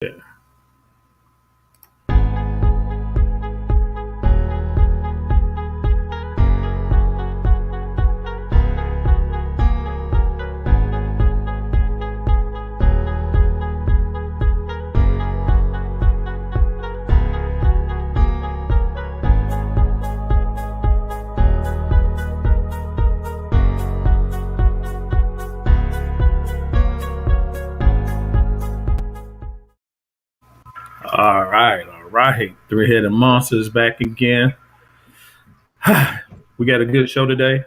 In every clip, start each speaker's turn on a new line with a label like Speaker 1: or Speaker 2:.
Speaker 1: Yeah. All right, all right. Three-headed monsters back again. We got a good show today.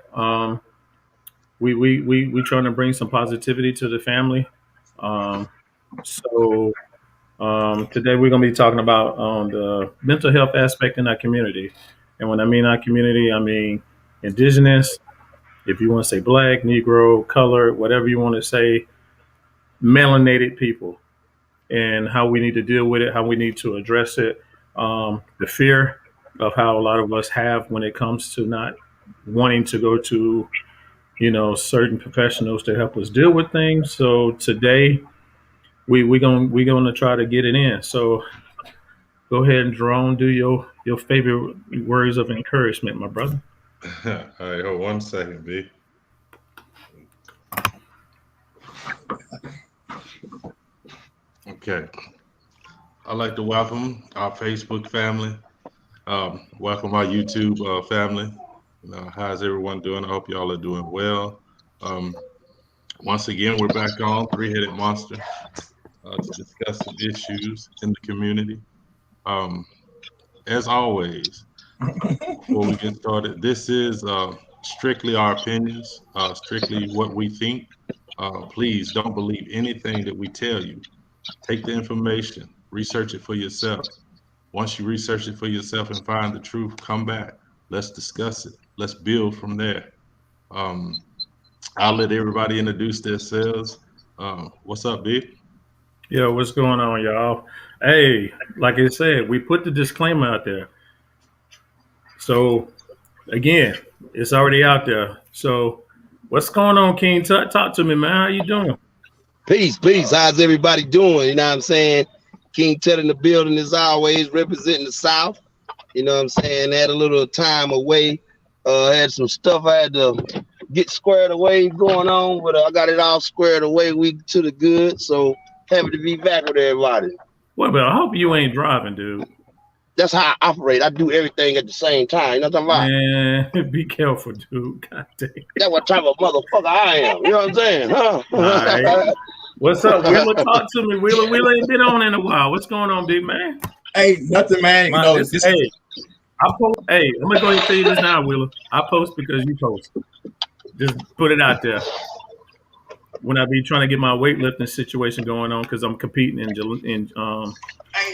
Speaker 1: We trying to bring some positivity to the family. Um, so today we're gonna be talking about the mental health aspect in our community. And when I mean our community, I mean indigenous. If you want to say black, Negro, color, whatever you want to say, melanated people, and how we need to deal with it, how we need to address it, the fear of how a lot of us have when it comes to not wanting to go to, certain professionals to help us deal with things. So today we gonna try to get it in. So go ahead and Jerome, do your favorite words of encouragement, my brother.
Speaker 2: All right, hold 1 second, B. Okay. I'd like to welcome our Facebook family. Welcome our YouTube family. How's everyone doing? I hope y'all are doing well. Um, Once again, we're back on Three-Headed Monster to discuss some issues in the community. Um, as always, before we get started, this is strictly our opinions, strictly what we think. Please don't believe anything that we tell you. Take the information, research it for yourself. Once you research it for yourself and find the truth, come back. Let's discuss it. Let's build from there. Um, I'll let everybody introduce themselves. What's up, Big?
Speaker 1: Yo, what's going on, y'all? Hey, like I said, we put the disclaimer out there. So again, it's already out there. So what's going on, King? Talk to me, man. How you doing?
Speaker 3: Peace, peace. How's everybody doing? You know what I'm saying? King Tut in the building as always, representing the South. You know what I'm saying? Had a little time away. Had some stuff I had to get squared away going on, but I got it all squared away. We to the good. So happy to be back with everybody.
Speaker 1: Well, but I hope you ain't driving, dude.
Speaker 3: That's how I operate. I do everything at the same time. You know what I'm talking about?
Speaker 1: Man, be careful, dude. God dang.
Speaker 3: That's what type of motherfucker I am. You know what I'm saying? Huh?
Speaker 1: All right. What's up, Wheeler? Talk to me, Wheeler. Wheeler ain't been on in a while. What's going on, big man?
Speaker 4: Hey, nothing, man. You know, this
Speaker 1: hey, I'm gonna go ahead and tell you this now, Wheeler. I post because you post. Just put it out there. When I be trying to get my weightlifting situation going on, because I'm competing in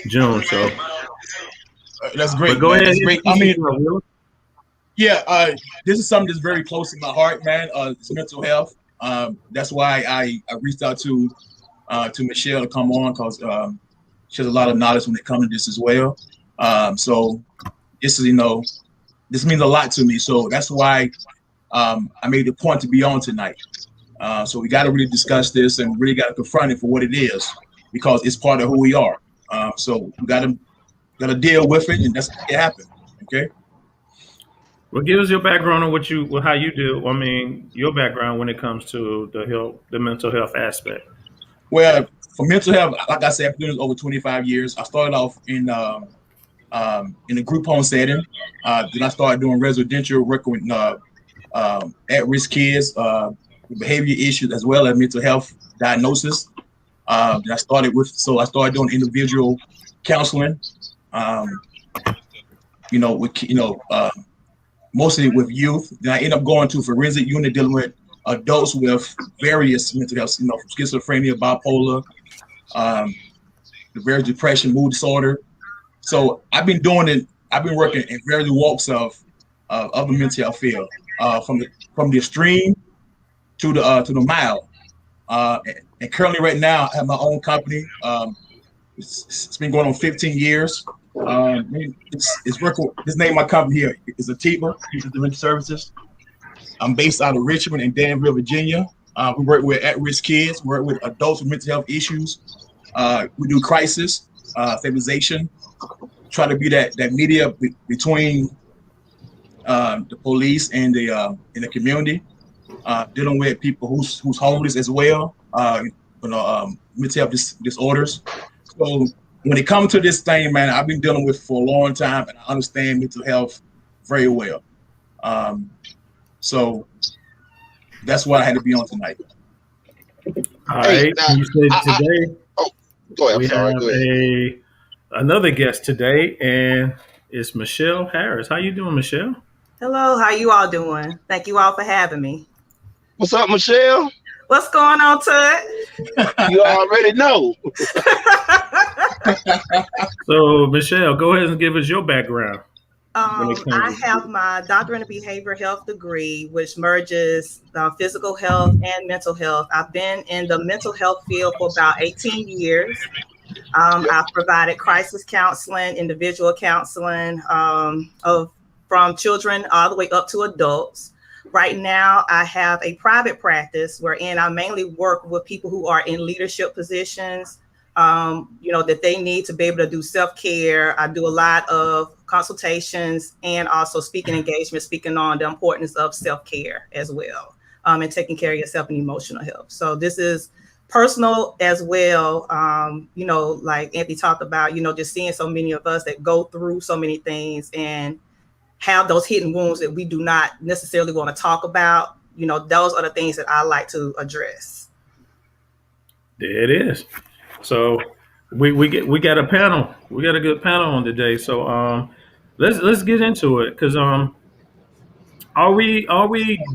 Speaker 1: June. So
Speaker 4: that's great.
Speaker 1: But go
Speaker 4: man.
Speaker 1: ahead.
Speaker 4: That's great. I mean, yeah, this is something that's very close to my heart, man. It's mental health. That's why I reached out to Michelle to come on, because she has a lot of knowledge when it comes to this as well. So this is, this means a lot to me. So that's why I made the point to be on tonight. So we got to really discuss this and really got to confront it for what it is, because it's part of who we are. So we got to deal with it, and that's what happened. Okay.
Speaker 1: Well, give us your background on how you do. I mean, your background when it comes to the mental health aspect.
Speaker 4: Well, for mental health, like I said, I've been doing this over 25 years. I started off in a group home setting. Then I started doing residential, working with at-risk kids, with behavior issues, as well as mental health diagnosis. Then I started doing individual counseling. Mostly with youth. Then I ended up going to forensic unit dealing with adults with various mental health, from schizophrenia, bipolar, the various depression, mood disorder. So I've been doing it. I've been working in various walks of the mental health field, from the extreme to the mild. And currently, right now, I have my own company. It's been going on 15 years. It's working. This name of my company here is Atiba Dementia Services. I'm based out of Richmond and Danville, Virginia. We work with at-risk kids, work with adults with mental health issues. We do crisis stabilization, try to be that media between the police and the community, dealing with people who's homeless as well, mental health disorders. So when it comes to this thing, man, I've been dealing with for a long time, and I understand mental health very well. So that's why I had to be on tonight.
Speaker 1: All
Speaker 3: Hey,
Speaker 1: right.
Speaker 3: now,
Speaker 1: You said today
Speaker 3: oh, go ahead. I'm
Speaker 1: we
Speaker 3: sorry. Go ahead.
Speaker 1: have another guest today, and it's Michelle Harris. How you doing, Michelle?
Speaker 5: Hello, how you all doing? Thank you all for having me.
Speaker 3: What's up, Michelle?
Speaker 5: What's going on, Tut?
Speaker 3: You already know.
Speaker 1: So, Michelle, go ahead and give us your background.
Speaker 5: I have my doctorate in behavioral health degree, which merges physical health and mental health. I've been in the mental health field for about 18 years. I've provided crisis counseling, individual counseling from children all the way up to adults. Right now, I have a private practice wherein I mainly work with people who are in leadership positions, that they need to be able to do self-care. I do a lot of consultations and also speaking engagements, speaking on the importance of self-care as well, and taking care of yourself and emotional health. So this is personal as well. Like Anthony talked about, just seeing so many of us that go through so many things and have those hidden wounds that we do not necessarily want to talk about. Those are the things that I like to address.
Speaker 1: There it is. So we got a panel. We got a good panel on today. So let's get into it, because are we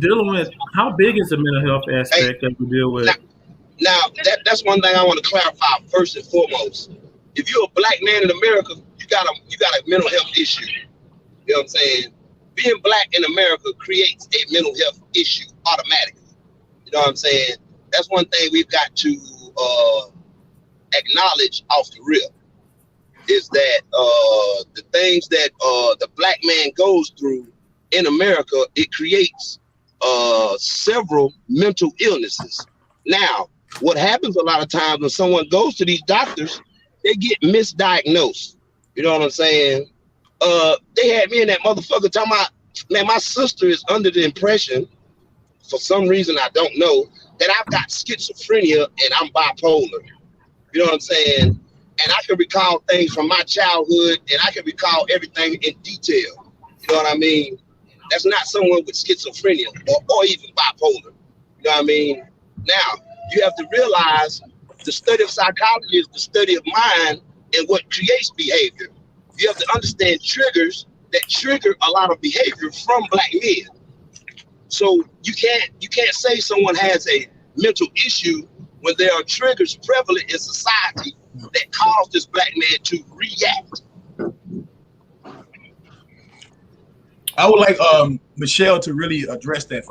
Speaker 1: dealing with, how big is the mental health aspect that we deal with?
Speaker 3: Now that's one thing I want to clarify first and foremost. If you're a black man in America, you got a mental health issue. You know what I'm saying? Being black in America creates a mental health issue automatically. You know what I'm saying? That's one thing we've got to acknowledge off the rip, is that the things that the black man goes through in America, it creates several mental illnesses. Now, what happens a lot of times when someone goes to these doctors, they get misdiagnosed. You know what I'm saying? They had me in that motherfucker talking about, man, my sister is under the impression, for some reason I don't know, that I've got schizophrenia and I'm bipolar. You know what I'm saying? And I can recall things from my childhood, and I can recall everything in detail. You know what I mean? That's not someone with schizophrenia or even bipolar. You know what I mean? Now, you have to realize the study of psychology is the study of mind and what creates behavior. You have to understand triggers that trigger a lot of behavior from black men. So you can't say someone has a mental issue when there are triggers prevalent in society that cause this black man to react.
Speaker 4: I would like Michelle to really address that.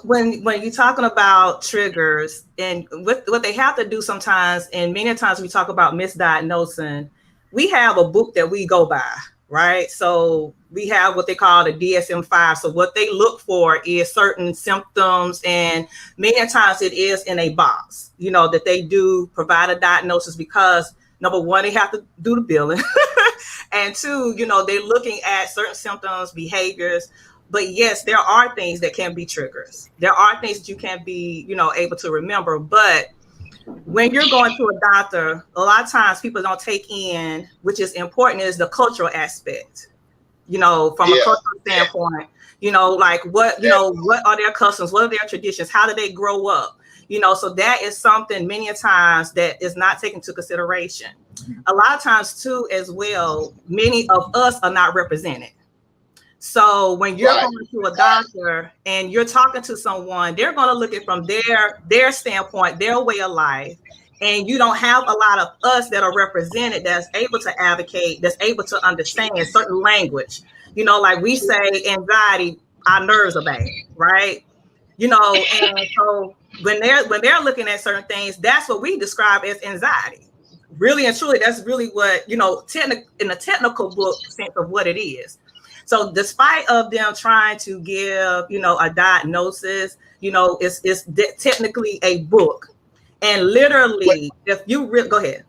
Speaker 5: When you're talking about triggers and what they have to do sometimes, and many times we talk about misdiagnosing, we have a book that we go by, right? So we have what they call the DSM-5. So what they look for is certain symptoms, and many times it is in a box, that they do provide a diagnosis, because number one, they have to do the billing. And two, they're looking at certain symptoms, behaviors. But yes, there are things that can be triggers. There are things that you can be, able to remember. But when you're going to a doctor, a lot of times people don't take in, which is important, is the cultural aspect. From a cultural standpoint, like what are their customs? What are their traditions? How do they grow up? So that is something many times that is not taken into consideration. A lot of times too, as well, many of us are not represented. So when you're going to a doctor and you're talking to someone, they're going to look at from their standpoint, their way of life. And you don't have a lot of us that are represented that's able to advocate, that's able to understand certain language. Like we say anxiety, our nerves are bad, right? And so when they're looking at certain things, that's what we describe as anxiety. Really and truly, that's really what, in the technical book sense of what it is. So despite of them trying to give, a diagnosis, it's technically a book. And literally, if you go ahead.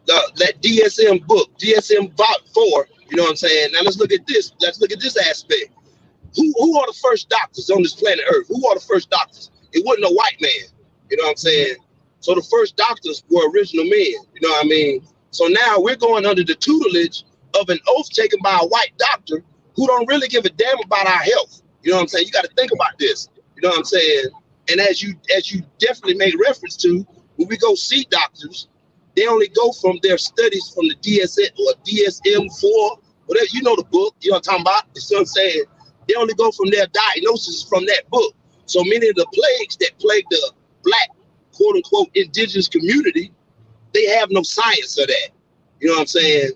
Speaker 3: That DSM book, DSM-4, you know what I'm saying? Now let's look at this. Let's look at this aspect. Who are the first doctors on this planet Earth? Who are the first doctors? It wasn't a white man. You know what I'm saying? So the first doctors were original men. You know what I mean? So now we're going under the tutelage of an oath taken by a white doctor who don't really give a damn about our health. You know what I'm saying? You got to think about this. You know what I'm saying? And as you definitely made reference to, when we go see doctors, they only go from their studies from the DSM-4, whatever, the book, you know what I'm talking about? You see what I'm saying? They only go from their diagnosis from that book. So many of the plagues that plague the black, quote unquote, indigenous community, they have no science of that. You know what I'm saying?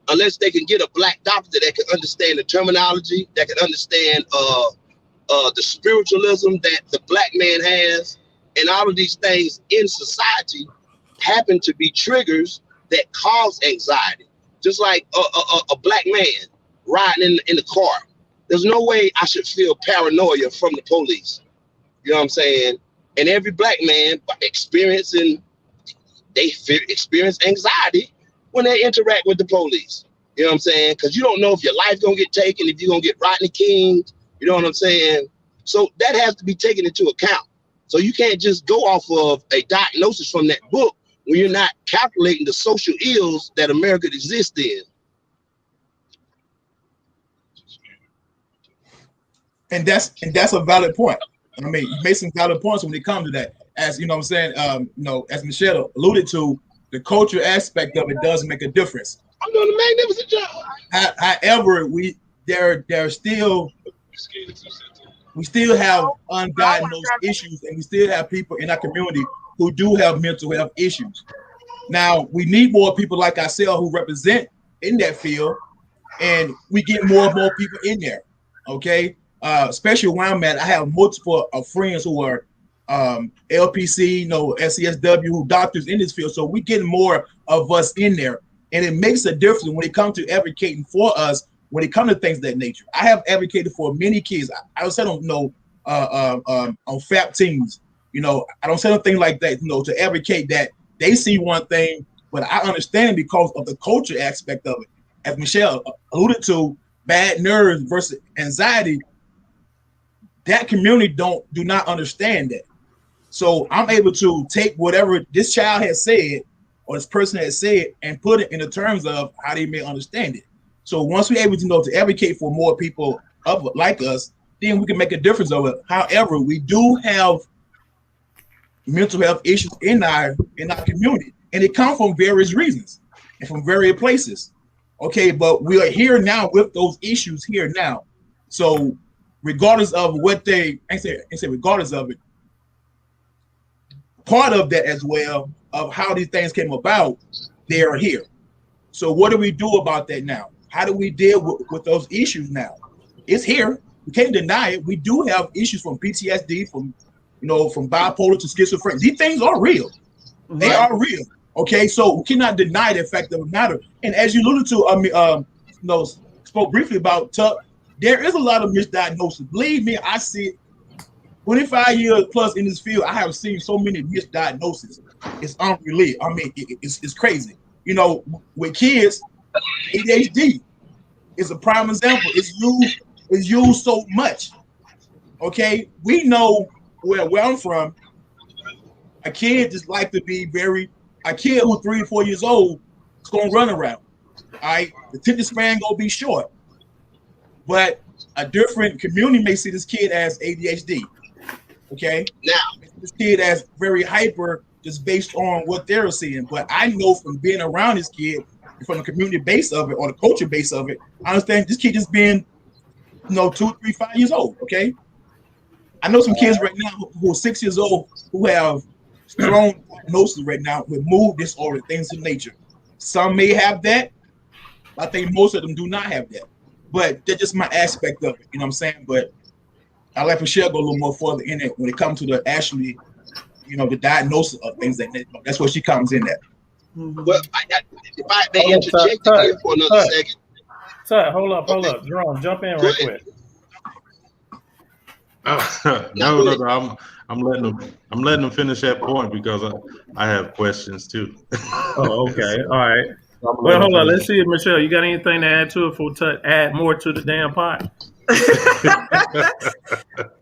Speaker 3: Unless they can get a black doctor that can understand the terminology, that can understand the spiritualism that the black man has, and all of these things in society happen to be triggers that cause anxiety. Just like a black man riding in the car. There's no way I should feel paranoia from the police. You know what I'm saying? And every black man experience anxiety when they interact with the police. You know what I'm saying? Because you don't know if your life's going to get taken, if you're going to get Rodney King. You know what I'm saying? So that has to be taken into account. So you can't just go off of a diagnosis from that book when you're not calculating the social ills that America exists in.
Speaker 4: And that's a valid point. I mean, you made some valid points when it comes to that. As you know what I'm saying, as Michelle alluded to, the culture aspect of it does make a difference.
Speaker 3: I'm doing a magnificent job.
Speaker 4: However, we still have undiagnosed issues, and we still have people in our community who do have mental health issues. Now, we need more people like ourselves who represent in that field, and we get more and more people in there, okay? Especially where I'm at, I have multiple friends who are LPC, SCSW, who doctors in this field, so we get more of us in there, and it makes a difference when it comes to advocating for us when it comes to things of that nature. I have advocated for many kids. I don't say on FAP teams, I don't say anything like that, to advocate that they see one thing, but I understand because of the culture aspect of it. As Michelle alluded to, bad nerves versus anxiety, that community do not understand that. So I'm able to take whatever this child has said or this person has said and put it in the terms of how they may understand it. So once we're able to advocate for more people like us, then we can make a difference of it. However, we do have mental health issues in our community, and it comes from various reasons and from various places. Okay, but we are here now with those issues here now. So regardless of what regardless of it, part of that as well of how these things came about, they are here. So what do we do about that now? How do we deal with those issues now? It's here. We can't deny it. We do have issues from PTSD, from bipolar to schizophrenia. These things are real. Right. They are real. Okay, so we cannot deny the fact of the matter. And as you alluded to, spoke briefly about Tuck, there is a lot of misdiagnosis. Believe me, I see it. 25 years plus in this field, I have seen so many misdiagnoses. It's unreal. I mean, it's crazy. With kids, ADHD is a prime example. It's used so much. Okay, we know where I'm from. A kid just like to be a kid who's 3 or 4 years old is gonna run around. All right, the attention span gonna be short. But a different community may see this kid as ADHD. Okay, now this kid as very hyper just based on what they're seeing. But I know from being around this kid, from the community base of it or the culture base of it, I understand this kid just being 2, 3, 5 years old. Okay, I know some kids right now who are 6 years old who have strong diagnosis right now with mood disorder, things of nature. Some may have that. I think most of them do not have that. But that's just my aspect of it. You know what I'm saying? But I like Michelle go a little more further in it when it comes to the actually, the diagnosis of things like that. That's where she comes in at.
Speaker 3: Well, if I may interject again for another second.
Speaker 1: Tut, hold up,
Speaker 3: Okay,
Speaker 1: Jerome, jump in
Speaker 3: go
Speaker 1: right
Speaker 3: ahead.
Speaker 1: quick.
Speaker 3: Yeah,
Speaker 2: No,
Speaker 3: go
Speaker 2: no,
Speaker 3: ahead.
Speaker 2: no. I'm letting them finish that point because I have questions too.
Speaker 1: Oh, okay,
Speaker 2: So
Speaker 1: all right.
Speaker 2: I'm gonna let
Speaker 1: Well,
Speaker 2: them
Speaker 1: hold on.
Speaker 2: finish
Speaker 1: Let's
Speaker 2: that
Speaker 1: see if Michelle, you got anything to add to it for Tut? Add more to the damn pot.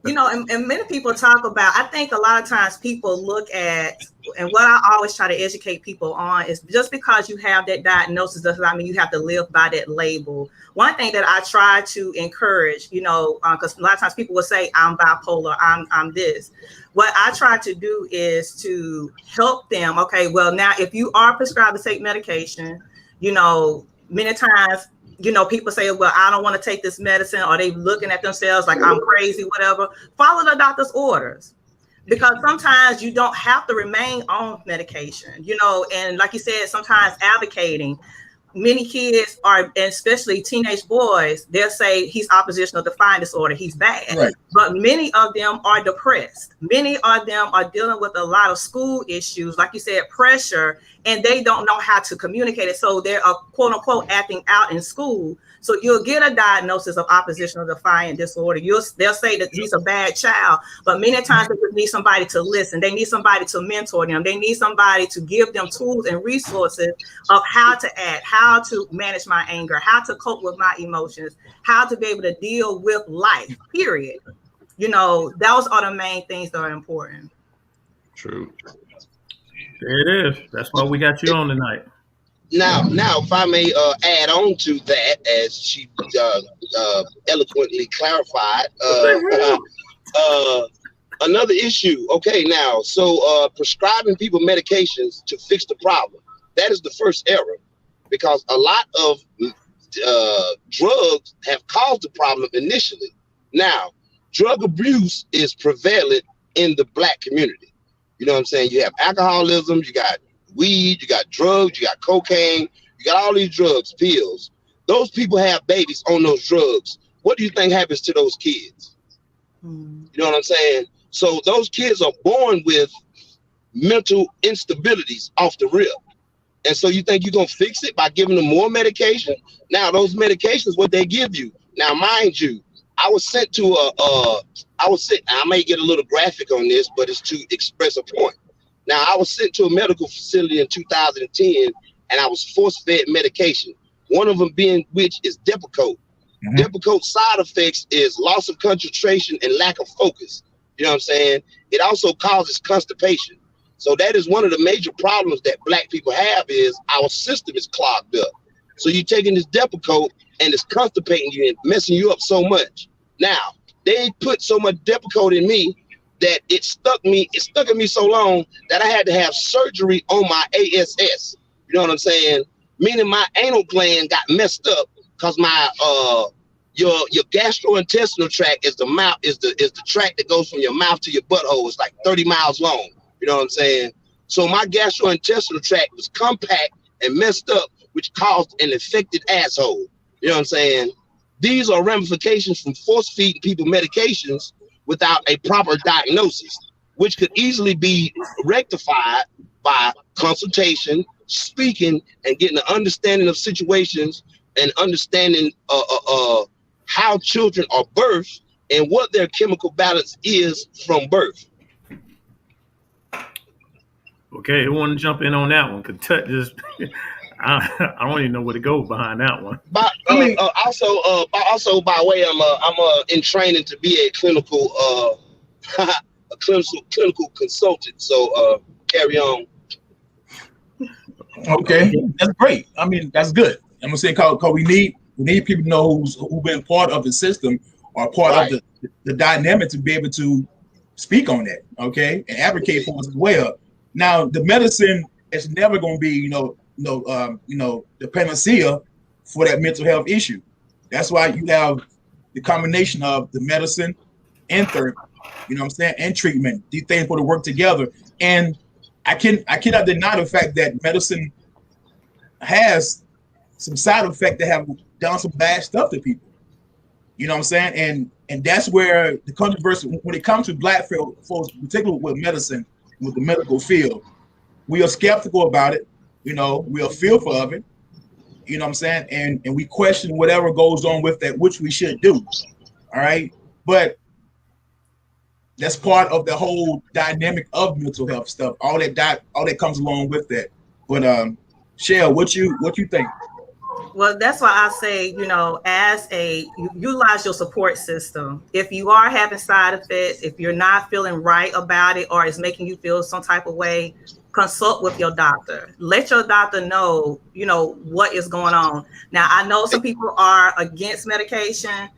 Speaker 5: You know, and many people talk about, I think a lot of times people look at, and what I always try to educate people on is just because you have that diagnosis doesn't mean you have to live by that label. One thing that I try to encourage, you know, because a lot of times people will say, I'm bipolar, I'm this. What I try to do is to help them. Okay, well, now if you are prescribed to take medication, you know, many times, you know, people say, well, I don't want to take this medicine, or they looking at themselves like I'm crazy, whatever. Follow the doctor's orders, because sometimes you don't have to remain on medication, you know, and like you said, sometimes advocating. Many kids are, and especially teenage boys, they'll say he's oppositional defiant disorder, he's bad.
Speaker 4: Right.
Speaker 5: But many of them are depressed. Many of them are dealing with a lot of school issues, like you said, pressure, and they don't know how to communicate it. So they're quote unquote acting out in school. So you'll get a diagnosis of oppositional defiant disorder. They'll say that he's a bad child, but many times they just need somebody to listen. They need somebody to mentor them. They need somebody to give them tools and resources of how to act, how to manage my anger, how to cope with my emotions, how to be able to deal with life, period. You know, those are the main things that are important.
Speaker 2: True.
Speaker 1: There it is. That's why we got you on tonight.
Speaker 3: Now, if I may add on to that, as she eloquently clarified, uh, another issue. Okay, now, so prescribing people medications to fix the problem, that is the first error, because a lot of drugs have caused the problem initially. Now, drug abuse is prevalent in the Black community. You know what I'm saying? You have alcoholism, you got weed, you got drugs, you got cocaine, you got all these drugs, pills. Those people have babies on those drugs. What do you think happens to those kids? You know what I'm saying? So those kids are born with mental instabilities off the rip. And so you think you're going to fix it by giving them more medication? Now, those medications, what they give you. Now, mind you, I was sent to I may get a little graphic on this, but it's to express a point. Now, I was sent to a medical facility in 2010, and I was force-fed medication. One of them being which is Depakote. Depakote side effects is loss of concentration and lack of focus. You know what I'm saying? It also causes constipation. So that is one of the major problems that Black people have, is our system is clogged up. So you're taking this Depakote and it's constipating you and messing you up so much. Now, they put so much Depakote in me that it stuck in me so long that I had to have surgery on my ASS. You know what I'm saying? Meaning my anal gland got messed up because my your gastrointestinal tract is the mouth, is the tract that goes from your mouth to your butthole. It's like 30 miles long. You know what I'm saying? So my gastrointestinal tract was compact and messed up, which caused an infected asshole. You know what I'm saying? These are ramifications from force feeding people medications without a proper diagnosis, which could easily be rectified by consultation, speaking, and getting an understanding of situations and understanding how children are birthed and what their chemical balance is from birth.
Speaker 1: Okay, who want to jump in on that one? Cause Tut just, I don't even know where to go behind that one.
Speaker 3: But
Speaker 4: I mean,
Speaker 3: also by way, I'm in training to be a clinical a clinical consultant. So carry on.
Speaker 4: okay, that's great. I mean, that's good. I'm gonna say because we need people to know who've been part of the system or part
Speaker 3: Right.
Speaker 4: of the dynamic to be able to speak on that, okay, and advocate for us as well. Now, the medicine is never going to be, the panacea for that mental health issue. That's why you have the combination of the medicine and therapy, you know what I'm saying, and treatment. These things put to work together. And I cannot deny the fact that medicine has some side effects that have done some bad stuff to people. You know what I'm saying? And that's where the controversy, when it comes to Black folks, particularly with medicine, with the medical field, we are skeptical about it. You know, we are fearful of it. You know what I'm saying? And we question whatever goes on with that, which we should do. All right. But that's part of the whole dynamic of mental health stuff. All that comes along with that. But Shell, what you think?
Speaker 5: Well, that's why I say, you utilize your support system. If you are having side effects, if you're not feeling right about it, or it's making you feel some type of way, consult with your doctor. Let your doctor know, what is going on. Now, I know some people are against medication.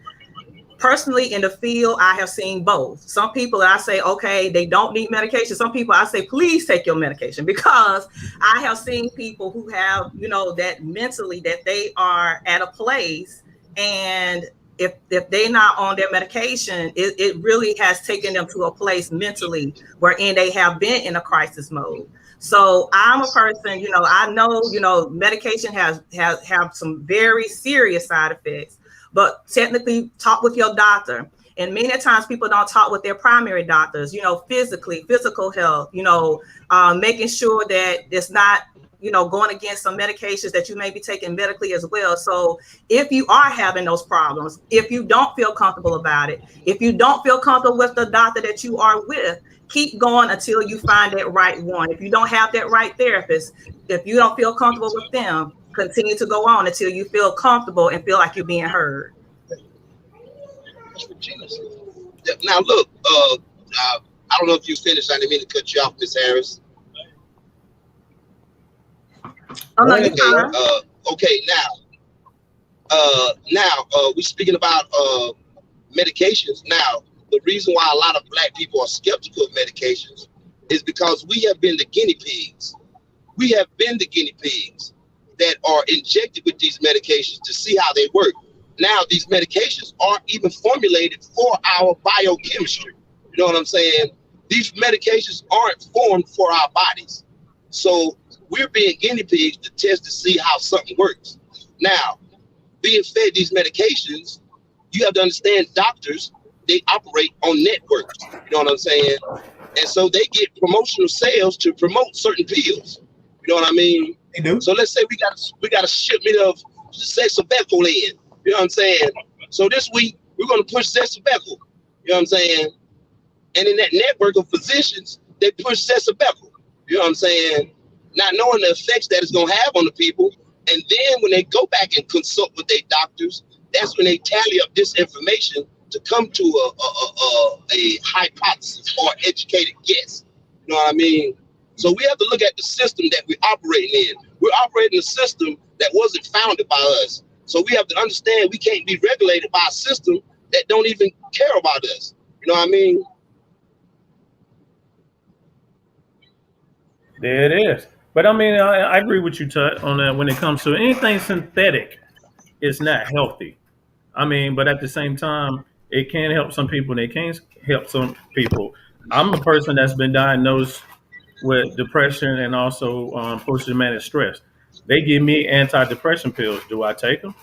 Speaker 5: Personally, in the field, I have seen both. Some people I say, okay, they don't need medication. Some people I say, please take your medication, because I have seen people who have, that mentally that they are at a place, and if they're not on their medication, it really has taken them to a place mentally wherein they have been in a crisis mode. So I'm a person, I know, medication has some very serious side effects. But technically, talk with your doctor. And many times people don't talk with their primary doctors, physical health, making sure that it's not, going against some medications that you may be taking medically as well. So if you are having those problems, if you don't feel comfortable about it, if you don't feel comfortable with the doctor that you are with, keep going until you find that right one. If you don't have that right therapist, if you don't feel comfortable with them, continue to go on until you feel comfortable and feel like you're being heard.
Speaker 3: Now, look, I don't know if you finished. I didn't mean to cut you off, Miss Harris.
Speaker 5: Oh, no, you're fine.
Speaker 3: Okay, now we're speaking about medications. Now, the reason why a lot of Black people are skeptical of medications is because we have been the guinea pigs. We have been the guinea pigs that are injected with these medications to see how they work. Now, these medications aren't even formulated for our biochemistry. You know what I'm saying? These medications aren't formed for our bodies. So we're being guinea pigs to test to see how something works. Now, being fed these medications, you have to understand doctors, they operate on networks. You know what I'm saying? And so they get promotional sales to promote certain pills. You know what I mean?
Speaker 4: They do.
Speaker 3: So let's say we got a shipment of Zesabecol in. You know what I'm saying? So this week we're going to push Zesabecol. You know what I'm saying? And in that network of physicians, they push Zesabecol. You know what I'm saying? Not knowing the effects that it's going to have on the people. And then when they go back and consult with their doctors, that's when they tally up this information to come to a hypothesis or educated guess. You know what I mean? So we have to look at the system that we're operating in. We're operating a system that wasn't founded by us. So we have to understand we can't be regulated by a system that don't even care about us. You know what I mean?
Speaker 1: There it is. But I mean, I agree with you, Tut, on that when it comes to anything synthetic, it's not healthy. I mean, but at the same time, it can help some people and it can help some people. I'm a person that's been diagnosed with depression and also post-traumatic stress. They give me antidepressant pills. Do I take them?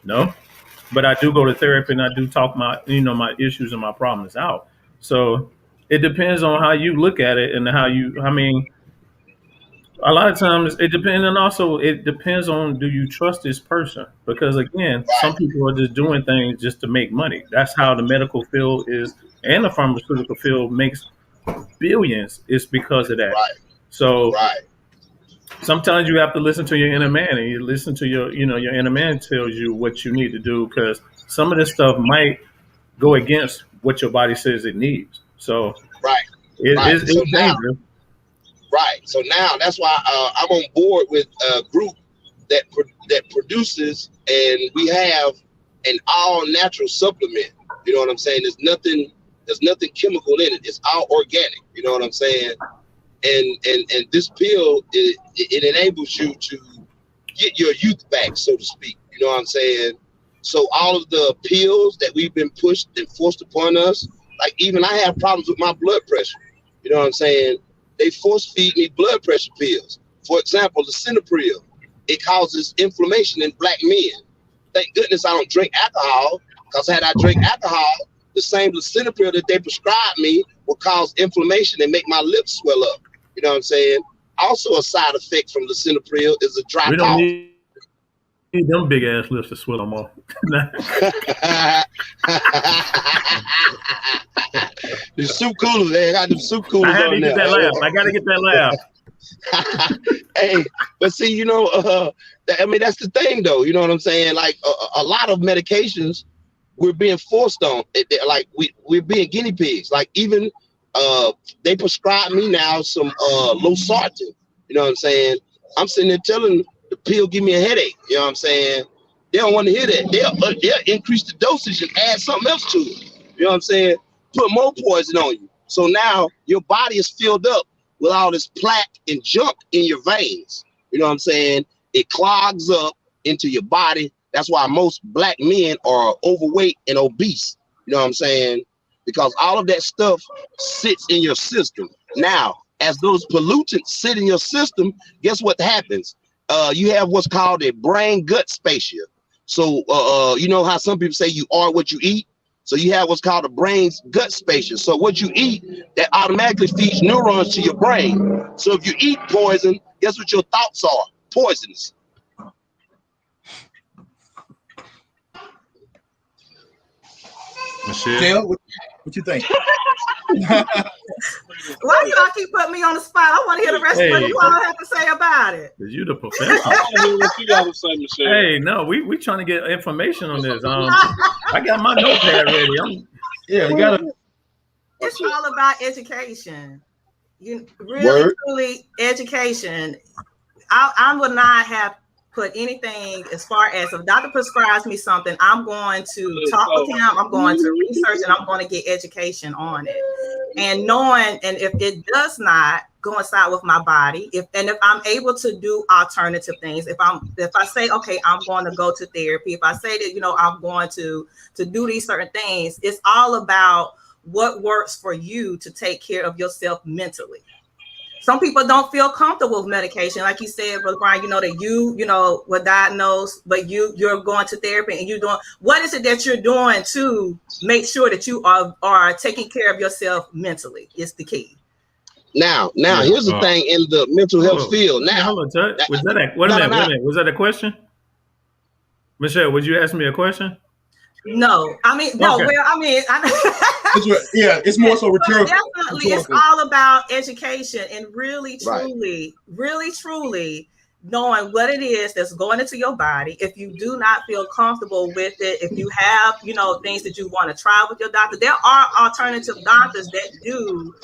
Speaker 1: No, but I do go to therapy and I do talk my issues and my problems out. So it depends on how you look at it and how you. I mean, a lot of times it depends, and also it depends on do you trust this person? Because again, some people are just doing things just to make money. That's how the medical field is, and the pharmaceutical field makes billions. It's because of that.
Speaker 3: Right.
Speaker 1: So
Speaker 3: Right.
Speaker 1: sometimes you have to listen to your inner man, and you listen to your inner man tells you what you need to do because some of this stuff might go against what your body says it needs. So
Speaker 3: Right.
Speaker 1: it's
Speaker 3: So now,
Speaker 1: dangerous.
Speaker 3: right. So now that's why I'm on board with a group that produces, and we have an all natural supplement. You know what I'm saying? There's nothing chemical in it. It's all organic. You know what I'm saying? And this pill it enables you to get your youth back, so to speak. You know what I'm saying? So all of the pills that we've been pushed and forced upon us, like even I have problems with my blood pressure. You know what I'm saying? They force feed me blood pressure pills. For example, the Cinepril, it causes inflammation in Black men. Thank goodness I don't drink alcohol, because had I drink alcohol, the same lisinopril that they prescribed me will cause inflammation and make my lips swell up. You know what I'm saying? Also, a side effect from lisinopril is a dry
Speaker 1: We don't
Speaker 3: cough.
Speaker 1: need Need them big ass lips to swell them off.
Speaker 3: The soup coolers, they got them soup
Speaker 1: I
Speaker 3: coolers
Speaker 1: had to
Speaker 3: on
Speaker 1: get that
Speaker 3: there.
Speaker 1: laugh. I got to get that laugh.
Speaker 3: Hey, but see, you know, I mean, that's the thing, though. You know what I'm saying? Like a lot of medications, we're being forced on. Like we're being guinea pigs. Like even they prescribe me now some losartan. You know what I'm saying? I'm sitting there telling the pill give me a headache. You know what I'm saying? They don't want to hear that. They'll increase the dosage and add something else to it. You know what I'm saying? Put more poison on you. So now your body is filled up with all this plaque and junk in your veins. You know what I'm saying? It clogs up into your body. That's why most black men are overweight and obese. You know what I'm saying? Because all of that stuff sits in your system. Now, as those pollutants sit in your system, guess what happens? You have what's called a brain-gut spacia. So, you know how some people say you are what you eat? So you have what's called a brain's gut spacia. So what you eat, that automatically feeds neurons to your brain. So if you eat poison, guess what your thoughts are? Poisonous.
Speaker 2: Michelle,
Speaker 4: Dale, what you think?
Speaker 5: Why you all keep putting me on the spot? I want to hear the rest of what you all have to say about it.
Speaker 1: Cause you the professional.
Speaker 6: I want to hear what you got to say, Michelle.
Speaker 1: Hey, no, we trying to get information on this. I got my notepad ready. We gotta.
Speaker 5: It's all about education. You really,
Speaker 3: Word.
Speaker 5: truly education. I would not have put anything as far as if a doctor prescribes me something, I'm going to talk with him, I'm going to research, and I'm going to get education on it. And knowing, and if it does not coincide with my body, if I'm able to do alternative things, if I say, okay, I'm going to go to therapy, if I say that, you know, I'm going to do these certain things, it's all about what works for you to take care of yourself mentally. Some people don't feel comfortable with medication. Like you said, Brother Brian, you know, that you know, were diagnosed, but you're going to therapy and you're doing, what is it that you're doing to make sure that you are taking care of yourself mentally is the key.
Speaker 3: Now, here's the thing in the mental health field. Now,
Speaker 1: was that wait a minute. Was that a question? Michelle, would you ask me a question?
Speaker 5: No, I mean, no,
Speaker 1: Okay.
Speaker 5: well, I mean,
Speaker 4: It's more so rhetorical.
Speaker 5: Definitely, it's all about education and really, truly knowing what it is that's going into your body. If you do not feel comfortable with it, if you have, you know, things that you want to try with your doctor, there are alternative doctors that do,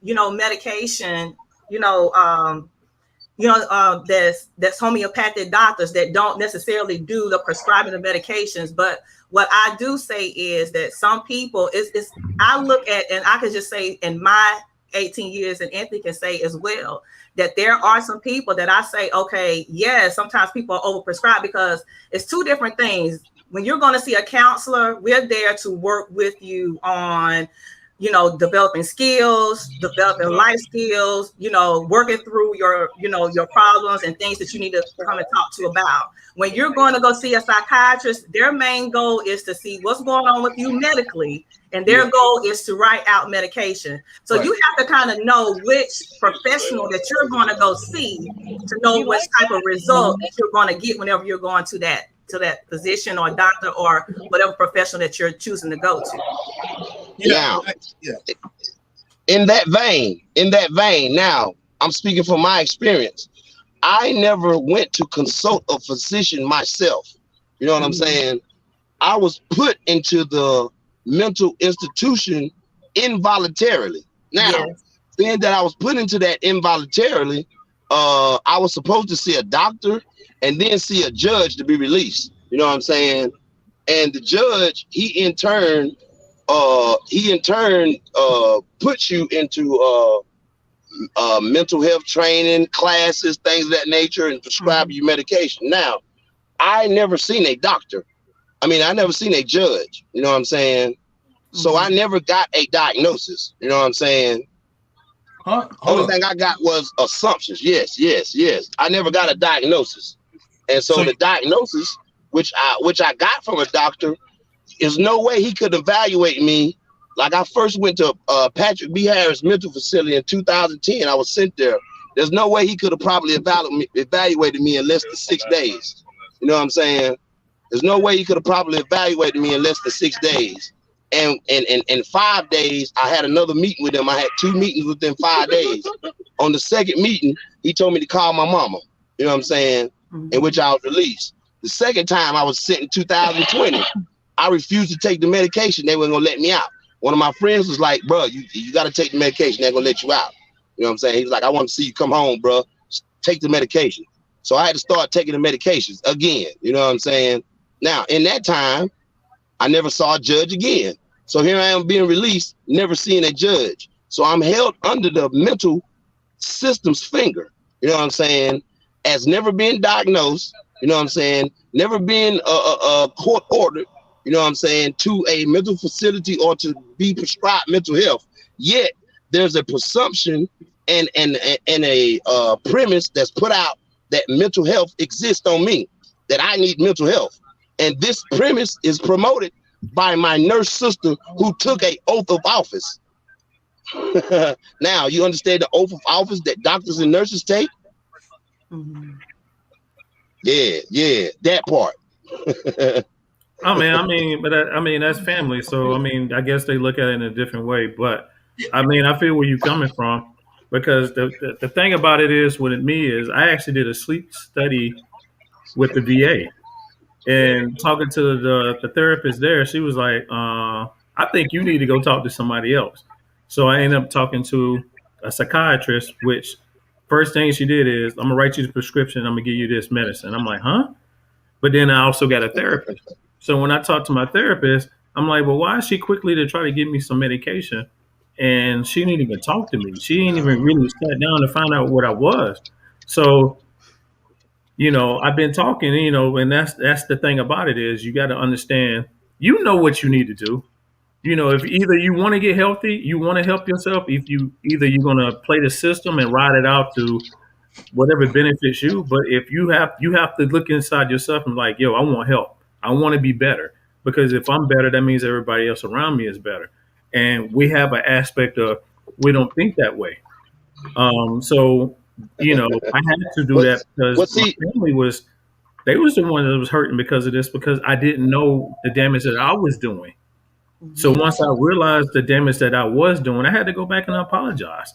Speaker 5: you know, medication, that's homeopathic doctors that don't necessarily do the prescribing of medications. But what I do say is that some people I look at, and I can just say in my 18 years, and Anthony can say as well, that there are some people that I say, okay, yes, sometimes people are overprescribed, because it's two different things. When you're going to see a counselor, we're there to work with you on, you know, developing skills, developing life skills, you know, working through your problems and things that you need to come and talk to about. When you're going to go see a psychiatrist, their main goal is to see what's going on with you medically, and their goal is to write out medication. So you have to kind of know which professional that you're going to go see to know what type of result that you're going to get whenever you're going to that physician or doctor or whatever professional that you're choosing to go to.
Speaker 3: Now, in that vein, now I'm speaking from my experience. I never went to consult a physician myself. You know what I'm saying? I was put into the mental institution involuntarily. Now, being that I was put into that involuntarily, I was supposed to see a doctor and then see a judge to be released. You know what I'm saying? And the judge, he in turn puts you into mental health training classes, things of that nature, and prescribe you medication. Now, I never seen a doctor. I mean, I never seen a judge. You know what I'm saying? So I never got a diagnosis. You know what I'm saying? Only thing I got was assumptions. Yes. I never got a diagnosis. And so the diagnosis, which I got from a doctor, is no way he could evaluate me. Like, I first went to Patrick B. Harris Mental Facility in 2010. I was sent there. There's no way he could have probably evaluated me in less than 6 days. You know what I'm saying? There's no way he could have properly evaluated me in less than 6 days. And in 5 days, I had another meeting with him. I had 2 meetings within 5 days. On the second meeting, he told me to call my mama. You know what I'm saying? In which I was released. The second time I was sent in 2020, I refused to take the medication. They weren't gonna let me out. One of my friends was like, bro, you got to take the medication. They're gonna let you out. You know what I'm saying? He was like, I want to see you come home, bro. Take the medication. So I had to start taking the medications again. You know what I'm saying? Now, in that time, I never saw a judge again. So here I am being released, never seeing a judge. So I'm held under the mental system's finger. You know what I'm saying? As never been diagnosed. You know what I'm saying? Never been court ordered. You know what I'm saying, to a mental facility or to be prescribed mental health. Yet there's a presumption and a premise that's put out that mental health exists on me, that I need mental health. And this premise is promoted by my nurse sister who took an oath of office. Now, you understand the oath of office that doctors and nurses take? Yeah, that part.
Speaker 1: I mean, that's family. So, I mean, I guess they look at it in a different way. But, I mean, I feel where you're coming from, because the thing about it is, with me is, I actually did a sleep study with the VA, and talking to the therapist there, she was like, I think you need to go talk to somebody else. So I ended up talking to a psychiatrist, which first thing she did is, I'm gonna write you the prescription. I'm gonna give you this medicine. I'm like, huh? But then I also got a therapist. So when I talked to my therapist, I'm like, well, why is she quickly to try to give me some medication? And she didn't even talk to me. She didn't even really sat down to find out what I was. So, I've been talking, and that's the thing about it is, you got to understand, what you need to do. If either you want to get healthy, you want to help yourself, if you're going to play the system and ride it out to whatever benefits you. But if you have to look inside yourself and like, yo, I want help. I want to be better, because if I'm better, that means everybody else around me is better. And we have an aspect of, we don't think that way. So, I had to do that because my family they was the one that was hurting because of this, because I didn't know the damage that I was doing. So once I realized the damage that I was doing, I had to go back and apologize.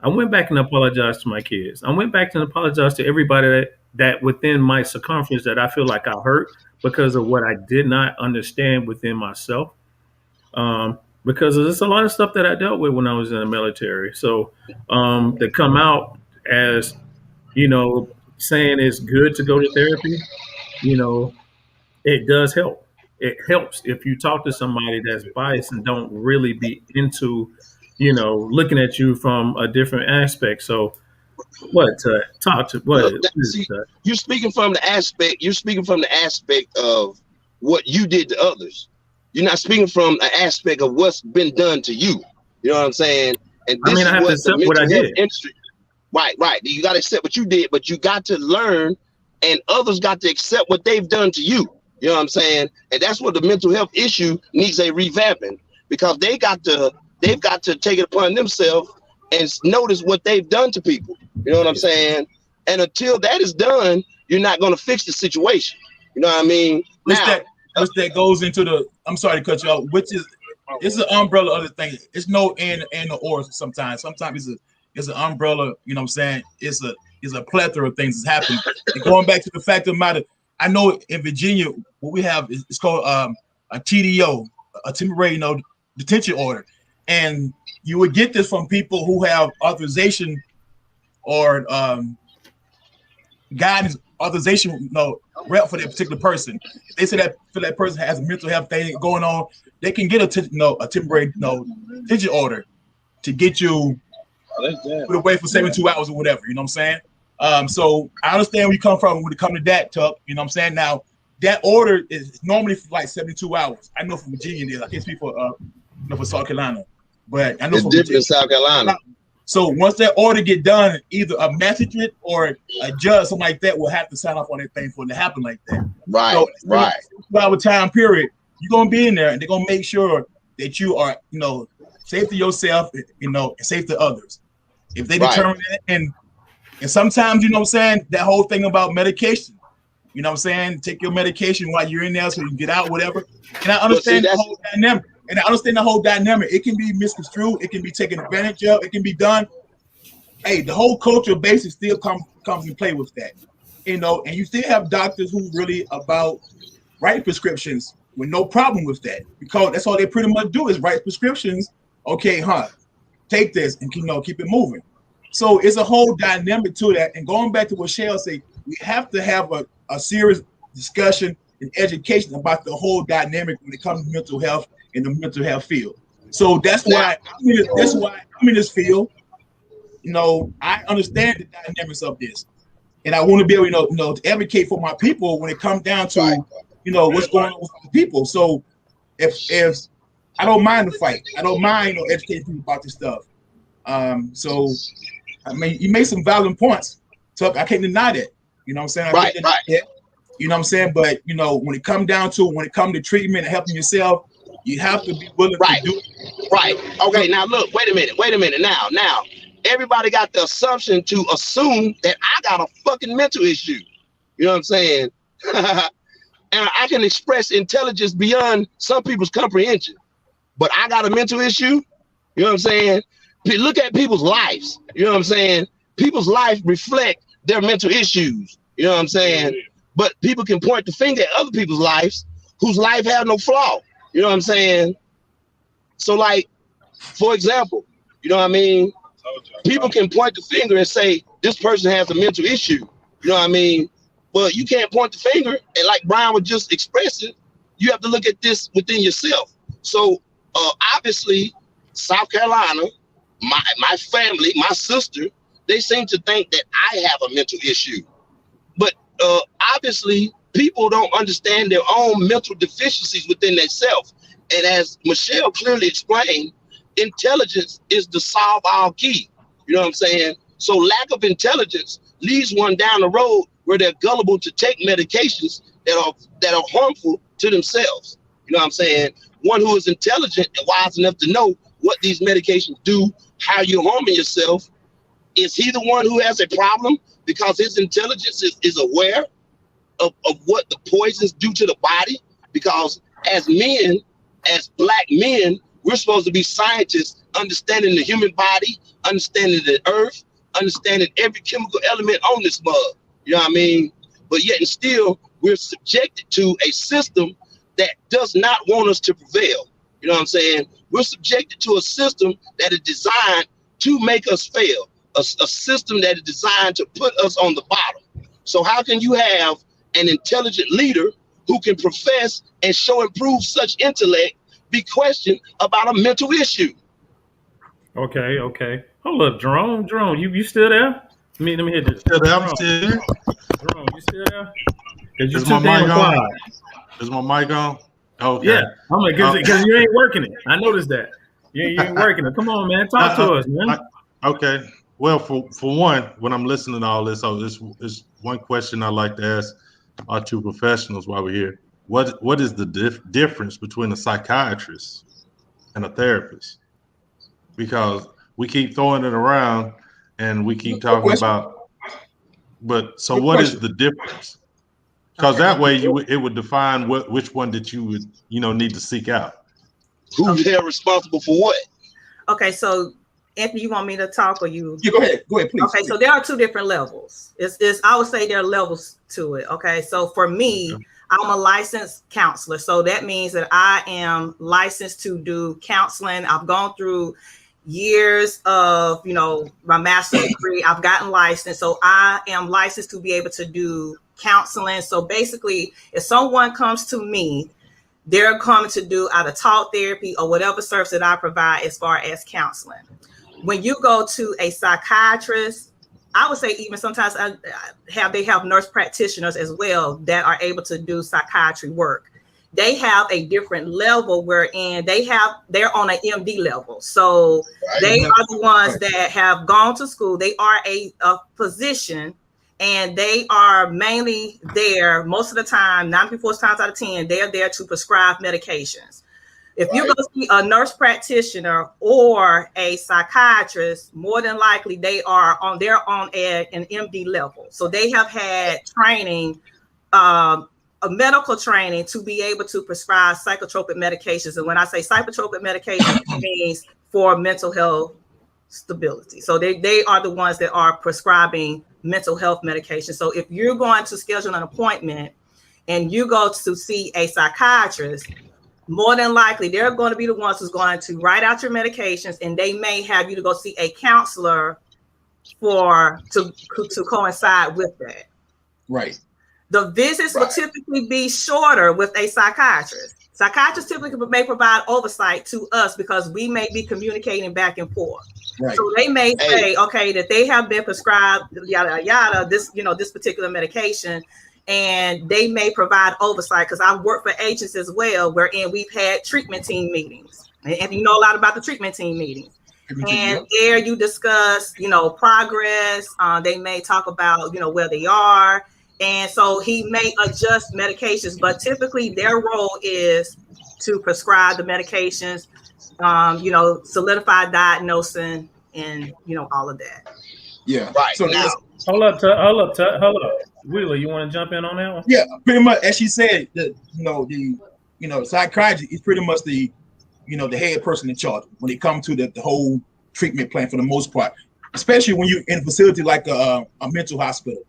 Speaker 1: I went back and apologized to my kids. I went back and apologized to everybody that within my circumference that I feel like I hurt because of what I did not understand within myself. Because there's a lot of stuff that I dealt with when I was in the military. So to come out as, saying it's good to go to therapy, it does help. It helps if you talk to somebody that's biased and don't really be into, looking at you from a different aspect. So talk to what?
Speaker 3: Look, you're speaking from the aspect. You're speaking from the aspect of what you did to others. You're not speaking from an aspect of what's been done to you. You know what I'm saying? And this
Speaker 1: I have to accept what I did.
Speaker 3: Industry, right. You got to accept what you did, but you got to learn, and others got to accept what they've done to you. You know what I'm saying? And that's what the mental health issue needs a revamping, because they've got to take it upon themselves and notice what they've done to people. You know what I'm saying? And until that is done, you're not going to fix the situation. You know what I mean?
Speaker 4: That goes into the, I'm sorry to cut you off, which is, it's an umbrella of the thing. It's no and the or sometimes. Sometimes it's an umbrella, you know what I'm saying? It's a plethora of things that's happening. And going back to the fact of the matter, I know in Virginia, what we have is it's called a TDO, a temporary detention order. And you would get this from people who have authorization or guidance authorization rep for that particular person. If they say that for that person has a mental health thing going on, they can get a temporary detention order to get you put away for 72 hours or whatever. You know what I'm saying? So I understand where you come from when it comes to that, Tuck. You know what I'm saying? Now that order is normally for like 72 hours. I know for Virginia it is. I can't speak for for South Carolina, but I know
Speaker 3: it's different in South Carolina.
Speaker 4: So once that order get done, either a magistrate or a judge, something like that, will have to sign off on that thing for it to happen like that.
Speaker 3: Right,
Speaker 4: so,
Speaker 3: right.
Speaker 4: Throughout time period, you're gonna be in there, and they're gonna make sure that you are, safe to yourself, and safe to others. If they determine that, and sometimes, you know what I'm saying, that whole thing about medication, You know what I'm saying? Take your medication while you're in there so you can get out, whatever. And I understand the whole dynamic. It can be misconstrued. It can be taken advantage of. It can be done. Hey, the whole cultural basis still comes in play with that. You know, and you still have doctors who really about writing prescriptions with no problem with that, because that's all they pretty much do is write prescriptions. Okay, take this and keep it moving. So it's a whole dynamic to that. And going back to what Shell said, we have to have a serious discussion and education about the whole dynamic when it comes to mental health in the mental health field. So that's why I'm in this field. You know, I understand the dynamics of this, and I want to be able, to advocate for my people when it comes down to, what's going on with the people. So if I don't mind the fight, I don't mind educating people about this stuff. So I mean, you made some valid points, Tuck. I can't deny that. You know what I'm saying?
Speaker 3: Right.
Speaker 4: You know what I'm saying? But when it comes to treatment and helping yourself, you have to be willing to do it.
Speaker 3: Right. Okay. Now look. Wait a minute. Now, everybody got the assumption to assume that I got a fucking mental issue. You know what I'm saying? And I can express intelligence beyond some people's comprehension, but I got a mental issue. You know what I'm saying? Look at people's lives. You know what I'm saying? People's life reflect their mental issues. You know what I'm saying? But people can point the finger at other people's lives whose life have no flaw. You know what I'm saying? So, like, for example, you know what I mean? People can point the finger and say, this person has a mental issue. You know what I mean? But you can't point the finger. And like Brian was just expressing, you have to look at this within yourself. So, obviously, South Carolina, my family, my sister, they seem to think that I have a mental issue. But obviously, people don't understand their own mental deficiencies within themselves. And as Michelle clearly explained, intelligence is the solve all key. You know what I'm saying? So lack of intelligence leads one down the road where they're gullible to take medications that are harmful to themselves. You know what I'm saying? One who is intelligent and wise enough to know what these medications do, how you're harming yourself, is he the one who has a problem because his intelligence is aware of what the poisons do to the body? Because as men, as black men, we're supposed to be scientists, understanding the human body, understanding the earth, understanding every chemical element on this mug. You know what I mean? But yet and still, we're subjected to a system that does not want us to prevail. You know what I'm saying? We're subjected to a system that is designed to make us fail, a system that is designed to put us on the bottom. So how can you have an intelligent leader who can profess and show and prove such intellect be questioned about a mental issue?
Speaker 1: Okay. Hold up, Jerome, you still there? Let me hit this.
Speaker 2: Still there? I'm still here.
Speaker 1: Jerome, you still there? Because you're
Speaker 2: Is
Speaker 1: too
Speaker 2: my
Speaker 1: damn
Speaker 2: mic on?
Speaker 1: quiet.
Speaker 2: Is my mic on? Okay.
Speaker 1: Yeah, I'm like, because you ain't working it. I noticed that. You ain't working it. Come on, man. Talk to us, man.
Speaker 2: Okay. Well, for one, when I'm listening to all this, this one question I like to ask our two professionals while we're here. What is the difference between a psychiatrist and a therapist? Because we keep throwing it around and we keep talking about, but so what is the difference? Because that way it would define which one that you would need to seek out.
Speaker 3: Who's held responsible for what?
Speaker 5: Okay, so Anthony, you want me to talk or you?
Speaker 4: Yeah, go ahead, please.
Speaker 5: Okay,
Speaker 4: please.
Speaker 5: so there are two different levels. It's I would say there are levels to it. Okay, so for me, I'm a licensed counselor, so that means that I am licensed to do counseling. I've gone through years of my master's degree. I've gotten licensed, so I am licensed to be able to do counseling. So basically, if someone comes to me, they're coming to do either talk therapy or whatever service that I provide as far as counseling. When you go to a psychiatrist, I would say even sometimes they have nurse practitioners as well that are able to do psychiatry work. They have a different level wherein they're on an MD level. So they are the ones that have gone to school. They are a physician, and they are mainly there most of the time, 94 times out of 10, they're there to prescribe medications. If you go see a nurse practitioner or a psychiatrist, more than likely they're on an MD level. So they have had training a medical training to be able to prescribe psychotropic medications. And when I say psychotropic medications, it means for mental health stability. So they are the ones that are prescribing mental health medication. So if you're going to schedule an appointment and you go to see a psychiatrist, more than likely they're going to be the ones who's going to write out your medications, and they may have you to go see a counselor to coincide with that.
Speaker 4: Right.
Speaker 5: The visits will typically be shorter with a psychiatrist. Psychiatrists typically may provide oversight to us because we may be communicating back and forth.
Speaker 4: Right.
Speaker 5: So they may say, okay, that they have been prescribed yada yada this particular medication, and they may provide oversight, because I've worked for agents as well, wherein we've had treatment team meetings, and you know a lot about the treatment team meetings. And there you discuss, progress. They may talk about, where they are. And so he may adjust medications, but typically their role is to prescribe the medications, solidify diagnosing, and, all of that.
Speaker 4: Yeah.
Speaker 3: Right.
Speaker 4: So
Speaker 3: now,
Speaker 1: Hold up. Wheeler, you want to jump in on that one?
Speaker 4: yeah, pretty much as she said, the psychiatry is pretty much the head person in charge when it comes to the whole treatment plan for the most part, especially when you're in a facility like a mental hospital.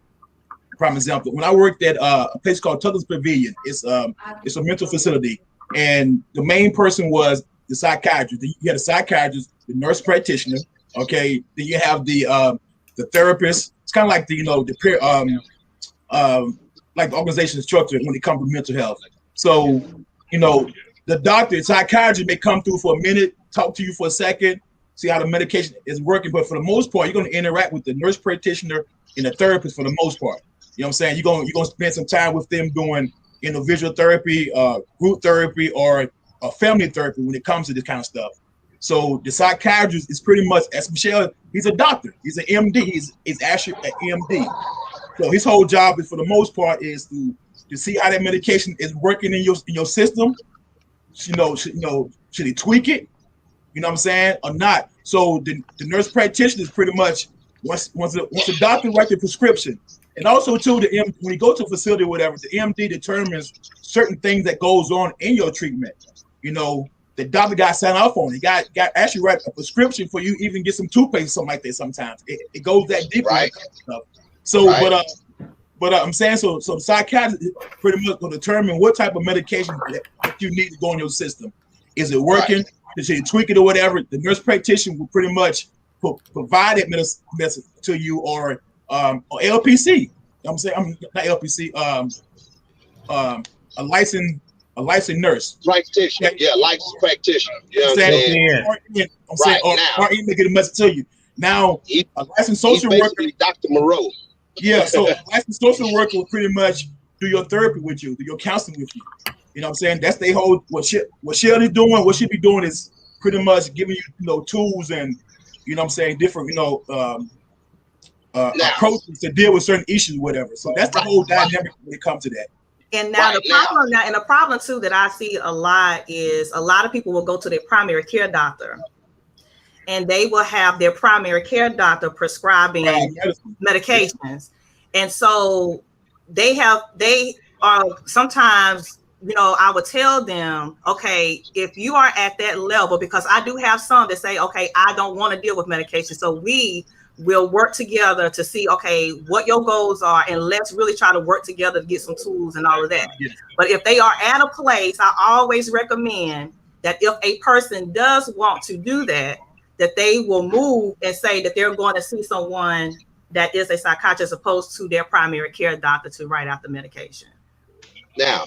Speaker 4: Prime example, when I worked at a place called Tucker's Pavilion, it's a mental facility, and the main person was the psychiatrist. Then you had a psychiatrist, the nurse practitioner, okay. Then you have the therapist. It's kind of like like the organization structure when it comes to mental health. So, the doctor, psychiatrist may come through for a minute, talk to you for a second, see how the medication is working. But for the most part, you're going to interact with the nurse practitioner and the therapist for the most part. You know what I'm saying? You're going to spend some time with them doing individual therapy, group therapy, or family therapy when it comes to this kind of stuff. So the psychiatrist is pretty much, as Michelle, he's a doctor. He's an MD. He's actually an MD. So his whole job is, for the most part, is to see how that medication is working in your system. Should he tweak it? You know what I'm saying, or not? So the nurse practitioner is pretty much once the doctor writes the prescription, and also too when you go to a facility or whatever, the MD determines certain things that goes on in your treatment. The doctor got signed off on. He got actually write a prescription for you, even get some toothpaste or something like that. Sometimes it goes that deep. Right. So, right. But I'm saying, so the psychiatrist pretty much will determine what type of medication that you need to go in your system. Is it working? Right. Should you tweak it or whatever? The nurse practitioner will pretty much provide that medicine to you, or LPC. I'm saying, I'm not LPC. A licensed nurse.
Speaker 3: Practitioner. Yeah, licensed practitioner. You know what I'm saying?
Speaker 4: I'm saying, or even get a message to you. Now, a licensed social worker,
Speaker 3: Dr. Moreau.
Speaker 4: Yeah, so a licensed social worker will pretty much do your therapy with you, do your counseling with you. You know what I'm saying? That's they whole what Shelley's doing, what she be doing is pretty much giving you, tools and what I'm saying, different, approaches to deal with certain issues, whatever. So that's the whole dynamic when it comes to that.
Speaker 5: And now the problem too that I see a lot is a lot of people will go to their primary care doctor, and they will have their primary care doctor prescribing medications. And so they are sometimes, I would tell them, okay, if you are at that level, because I do have some that say, okay, I don't want to deal with medication. So we will work together to see, okay, what your goals are, and let's really try to work together to get some tools and all of that. Yeah. But if they are at a place, I always recommend that if a person does want to do that, that they will move and say that they're going to see someone that is a psychiatrist, as opposed to their primary care doctor to write out the medication.
Speaker 3: Now,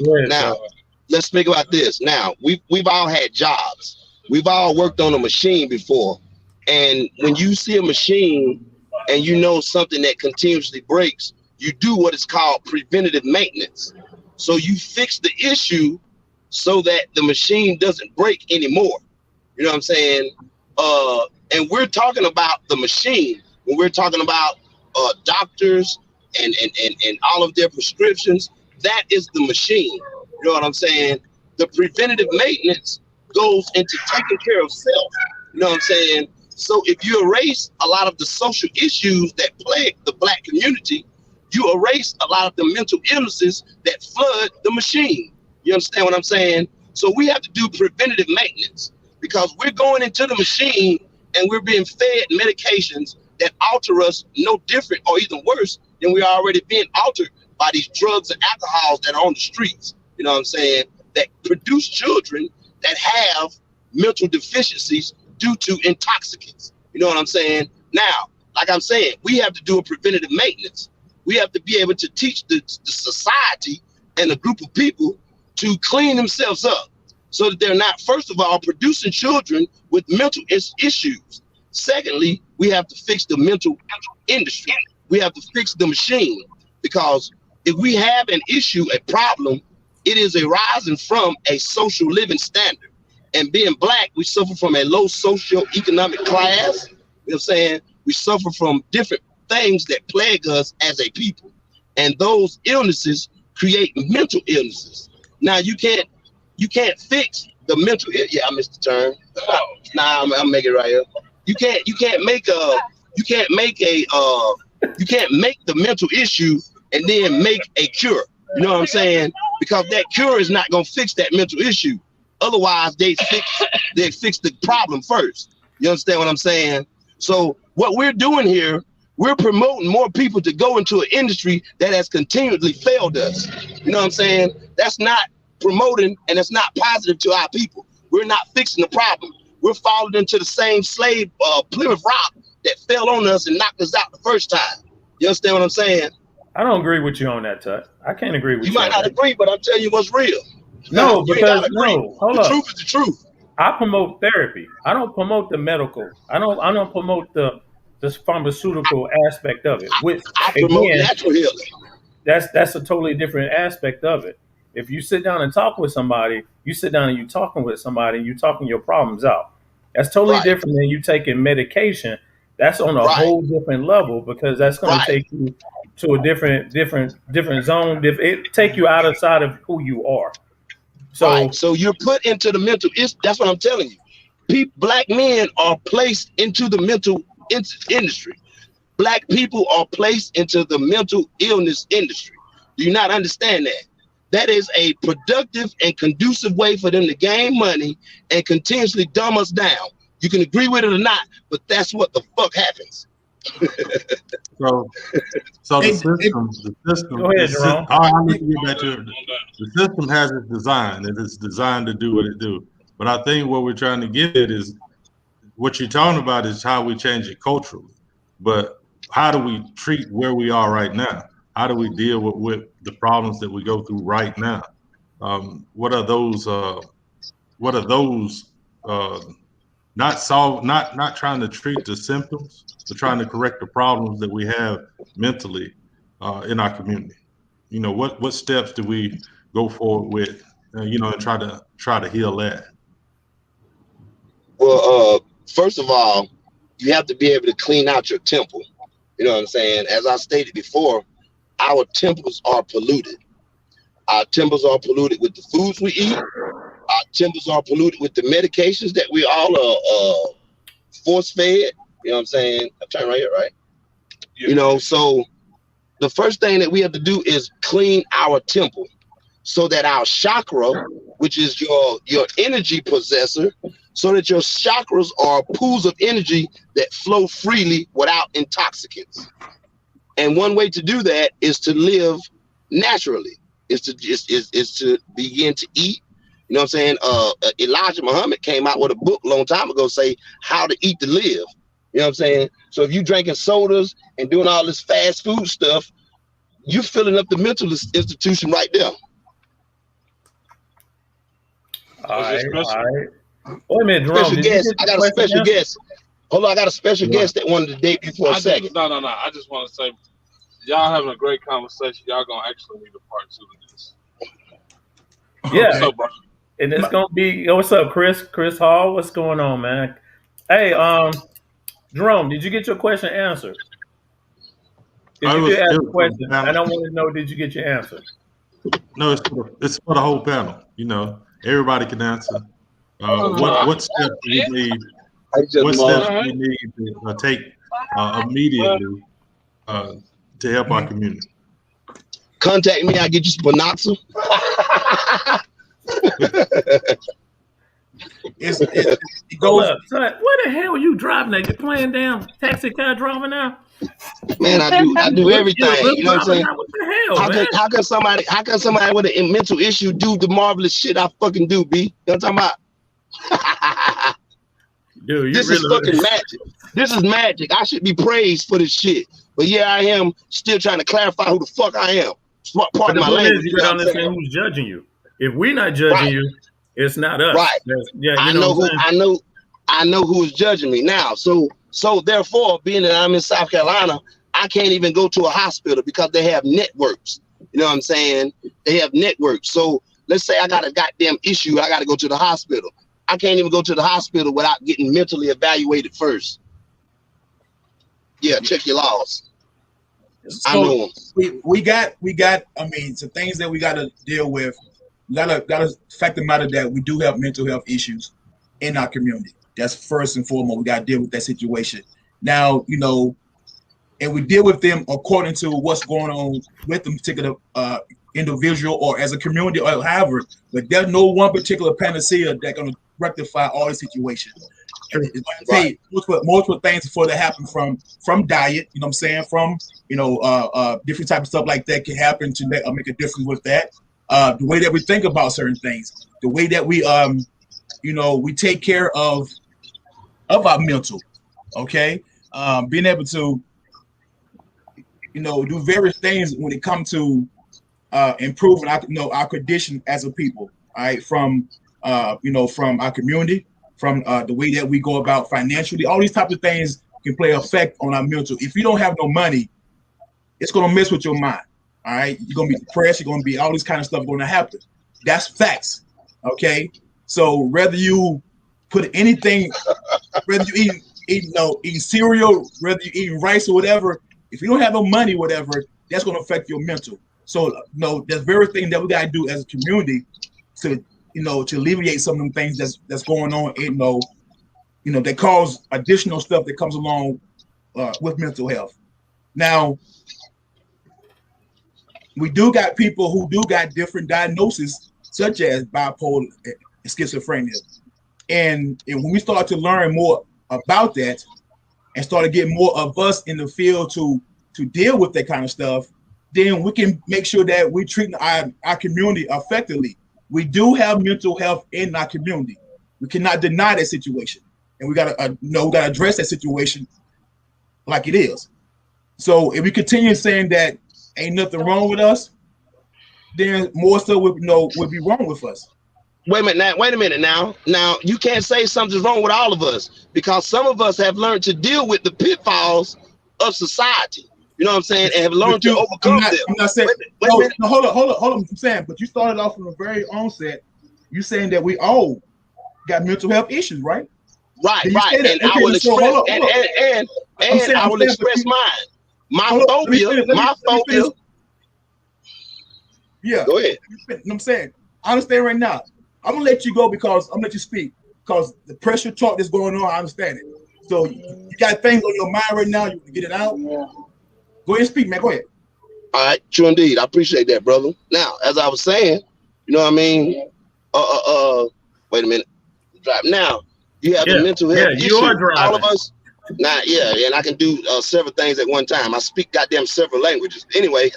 Speaker 3: let's speak about this. Now, we've all had jobs. We've all worked on a machine before. And when you see a machine and something that continuously breaks, you do what is called preventative maintenance. So you fix the issue so that the machine doesn't break anymore. You know what I'm saying? And we're talking about the machine when we're talking about doctors and all of their prescriptions. That is the machine. You know what I'm saying? The preventative maintenance goes into taking care of self. You know what I'm saying? So if you erase a lot of the social issues that plague the Black community, you erase a lot of the mental illnesses that flood the machine. You understand what I'm saying? So we have to do preventative maintenance because we're going into the machine and we're being fed medications that alter us no different or even worse than we are already being altered by these drugs and alcohols that are on the streets. You know what I'm saying? That produce children that have mental deficiencies due to intoxicants. You know what I'm saying? Now, like I'm saying, we have to do a preventative maintenance. We have to be able to teach the society and a group of people to clean themselves up so that they're not, first of all, producing children with mental issues. Secondly, we have to fix the mental industry. We have to fix the machine because if we have an issue, a problem, it is arising from a social living standard. And being Black, we suffer from a low socioeconomic class. You know what I'm saying? We suffer from different things that plague us as a people. And those illnesses create mental illnesses. Now you can't fix the mental. Yeah, I missed the turn. Nah, I'm making it right here. You can't make the mental issue and then make a cure. You know what I'm saying? Because that cure is not gonna fix that mental issue. Otherwise, they fix the problem first. You understand what I'm saying? So what we're doing here, we're promoting more people to go into an industry that has continually failed us. You know what I'm saying? That's not promoting and it's not positive to our people. We're not fixing the problem. We're falling into the same slave Plymouth Rock that fell on us and knocked us out the first time. You understand what I'm saying?
Speaker 1: I don't agree with you on that, Tut. I can't agree with you.
Speaker 3: You might not agree, but I'm telling you what's real.
Speaker 1: No, because hold up.
Speaker 3: The truth is the truth.
Speaker 1: I promote therapy. I don't promote the medical. I don't promote the pharmaceutical aspect of it. Which
Speaker 3: I promote
Speaker 1: again,
Speaker 3: natural healing.
Speaker 1: That's a totally different aspect of it. If you sit down and talk with somebody, you sit down and you talking with somebody and you talking your problems out. That's totally different than you taking medication. That's on a whole different level because that's going to take you to a different zone. It take you outside of who you are.
Speaker 3: So you're put into the mental. That's what I'm telling you. Black men are placed into the mental industry. Black people are placed into the mental illness industry. Do you not understand that? That is a productive and conducive way for them to gain money and continuously dumb us down. You can agree with it or not, but that's what the fuck happens.
Speaker 2: So the system.
Speaker 1: Go ahead, Jerome.
Speaker 2: The system has its design, and it's designed to do what it do. But I think what we're trying to get at is what you're talking about is how we change it culturally. But how do we treat where we are right now? How do we deal with the problems that we go through right now? What are those? Not trying to treat the symptoms, but trying to correct the problems that we have mentally in our community. You know, what steps do we go forward with? And try to heal that.
Speaker 3: Well, first of all, you have to be able to clean out your temple. You know what I'm saying? As I stated before, our temples are polluted. Our temples are polluted with the foods we eat. Our temples are polluted with the medications that we all are force fed. You know what I'm saying? I'm trying right here, right? Yeah. You know, so the first thing that we have to do is clean our temple so that our chakra, which is your energy possessor, so that your chakras are pools of energy that flow freely without intoxicants. And one way to do that is to live naturally, is to begin to eat. You know what I'm saying? Elijah Muhammad came out with a book a long time ago, say how to eat to live. You know what I'm saying? So if you're drinking sodas and doing all this fast food stuff, you're filling up the mental institution right there.
Speaker 1: All right. Wait a minute, Jerome.
Speaker 3: Special guest. I got a special guest. Hold on, I got a special guest that wanted to date me for a second.
Speaker 6: No. I just want to say, y'all having a great conversation. Y'all gonna actually need a part 2 of this.
Speaker 1: Yeah.
Speaker 6: What's up, bro?
Speaker 1: And it's gonna be. What's up, Chris? Chris Hall. What's going on, man? Hey, Jerome, did you get your question answered? If you did ask a question, I don't want to know. Did you get your answer?
Speaker 2: No, it's for the whole panel. You know, everybody can answer. What steps do we need? What steps do we need to take immediately to help our community?
Speaker 3: Contact me. I get you some Panoxa.
Speaker 4: It
Speaker 1: Hold
Speaker 4: goes.
Speaker 1: up, son, where the hell are you driving at? You playing damn taxi car driver now?
Speaker 3: Man, I do
Speaker 1: You're a
Speaker 3: everything.
Speaker 1: good
Speaker 3: You know what I'm
Speaker 1: driver
Speaker 3: saying?
Speaker 1: now. What the hell, man?
Speaker 3: How can somebody with a mental issue do the marvelous shit I fucking do, B? You know what I'm talking about?
Speaker 1: Dude, you
Speaker 3: This is
Speaker 1: really
Speaker 3: fucking magic. This is magic. I should be praised for this shit. But yeah, I am still trying to clarify who the fuck I am.
Speaker 1: But
Speaker 3: Pardon
Speaker 1: the
Speaker 3: my
Speaker 1: point is,
Speaker 3: language.
Speaker 1: you
Speaker 3: You know
Speaker 1: got to
Speaker 3: what I'm
Speaker 1: understand
Speaker 3: saying?
Speaker 1: who's judging you. If we're not judging
Speaker 3: Right,
Speaker 1: you, it's not us.
Speaker 3: right.
Speaker 1: Yeah, you
Speaker 3: I
Speaker 1: know
Speaker 3: know
Speaker 1: what
Speaker 3: who
Speaker 1: I'm saying?
Speaker 3: I know who is judging me now. So therefore, being that I'm in South Carolina, I can't even go to a hospital because they have networks. You know what I'm saying? They have networks. So let's say I got a goddamn issue, I got to go to the hospital. I can't even go to the hospital without getting mentally evaluated first. Yeah, check your laws. I
Speaker 4: So
Speaker 3: know them.
Speaker 4: we got. I mean, some things that we got to deal with. We gotta fact the matter that we do have mental health issues in our community. That's first and foremost. We got to deal with that situation. Now, and we deal with them according to what's going on with the particular individual or as a community or however. But there's no one particular panacea that's going to rectify all the situations. And it's going to take multiple things before that happen from diet. You know what I'm saying? From different type of stuff like that can happen to make a difference with that. The way that we think about certain things, the way that we we take care of our mental. Okay, being able to do various things when it comes to improving our condition as a people. All right, from from our community, from the way that we go about financially, all these types of things can play effect on our mental. If you don't have no money, it's gonna mess with your mind. All right, you're gonna be depressed. You're gonna be all this kind of stuff going to happen. That's facts. Okay, so whether you put anything, whether you eat cereal, whether you eating rice or whatever, if you don't have no money, whatever, that's going to affect your mental. So, there's very thing that we got to do as a community to, to alleviate some of them things that's going on. That cause additional stuff that comes along with mental health. Now, we do got people who do got different diagnoses, such as bipolar and schizophrenia. And when we start to learn more about that and start to get more of us in the field to deal with that kind of stuff, then we can make sure that we treat our community effectively. We do have mental health in our community. We cannot deny that situation. And we got to address that situation like it is. So if we continue saying that ain't nothing wrong with us, then more so would be wrong with us.
Speaker 3: Wait a minute now. Now, you can't say something's wrong with all of us because some of us have learned to deal with the pitfalls of society. You know what I'm saying? And have learned to overcome them.
Speaker 4: I'm not saying.
Speaker 3: Wait a minute.
Speaker 4: No, hold on. I'm saying, but you started off from the very onset. You saying that we all got mental health issues, right?
Speaker 3: Right. And I will express and I will express mine. My phobia.
Speaker 4: Yeah.
Speaker 3: Go ahead.
Speaker 4: I'm saying, I understand right now. I'm gonna let you go because I'm gonna let you speak because the pressure talk that's going on, I understand it. So you got things on your mind right now, you want to get it out. Go ahead and speak, man. Go ahead.
Speaker 3: All right, true indeed. I appreciate that, brother. Now, as I was saying, you know what I mean? Wait a minute. Now, you have the mental health issue.
Speaker 1: You are driving.
Speaker 3: All of us. Now, and I can do several things at one time. I speak goddamn several languages. Anyway,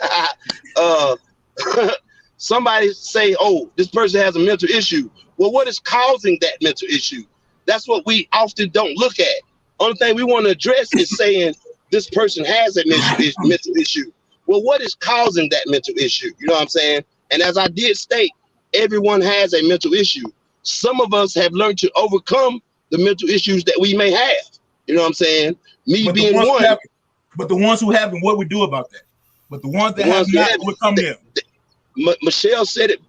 Speaker 3: somebody say, oh, this person has a mental issue. Well, what is causing that mental issue? That's what we often don't look at. Only thing we want to address is saying this person has a mental issue. Well, what is causing that mental issue? You know what I'm saying? And as I did state, everyone has a mental issue. Some of us have learned to overcome the mental issues that we may have. You know what I'm saying? Me being one.
Speaker 4: But the ones who haven't, what we do about that? But the ones that have not overcome them.
Speaker 3: Michelle said it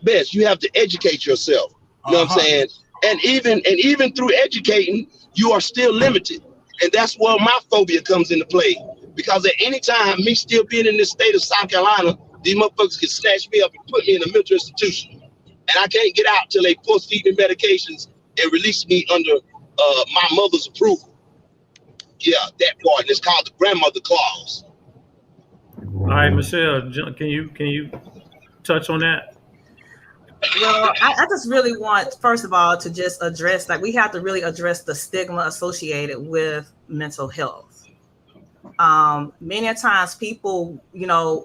Speaker 3: best. You have to educate yourself. You know what I'm saying? And even through educating, you are still limited. And that's where my phobia comes into play. Because at any time, me still being in this state of South Carolina, these motherfuckers can snatch me up and put me in a mental institution. And I can't get out till they force feed me medications and release me under my mother's approval. Yeah, that part. And it's called the grandmother clause.
Speaker 1: All right, Michelle, can you touch on that?
Speaker 5: Well, I just really want, first of all, to just address, like, we have to really address the stigma associated with mental health. Many times people,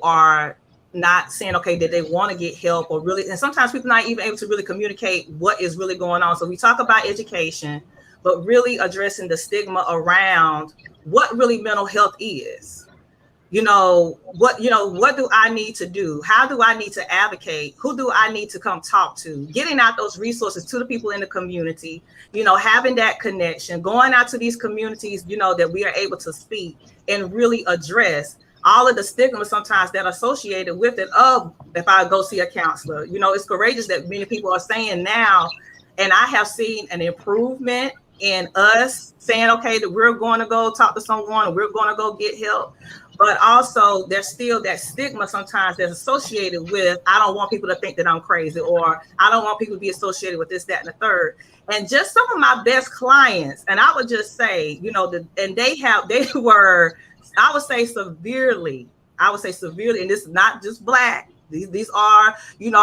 Speaker 5: are not saying, okay, that they want to get help, or really, and sometimes people not even able to really communicate what is really going on. So we talk about education, but really addressing the stigma around what really mental health is. What do I need to do? How do I need to advocate? Who do I need to come talk to? Getting out those resources to the people in the community, having that connection, going out to these communities, that we are able to speak and really address all of the stigma sometimes that are associated with it. Of, if I go see a counselor, it's courageous that many people are saying now, and I have seen an improvement in us saying, okay, that we're going to go talk to someone, and we're going to go get help. But also there's still that stigma sometimes that's associated with, I don't want people to think that I'm crazy, or I don't want people to be associated with this, that, and the third. And just some of my best clients, and I would just say, they were, I would say severely, and this is not just Black. These are,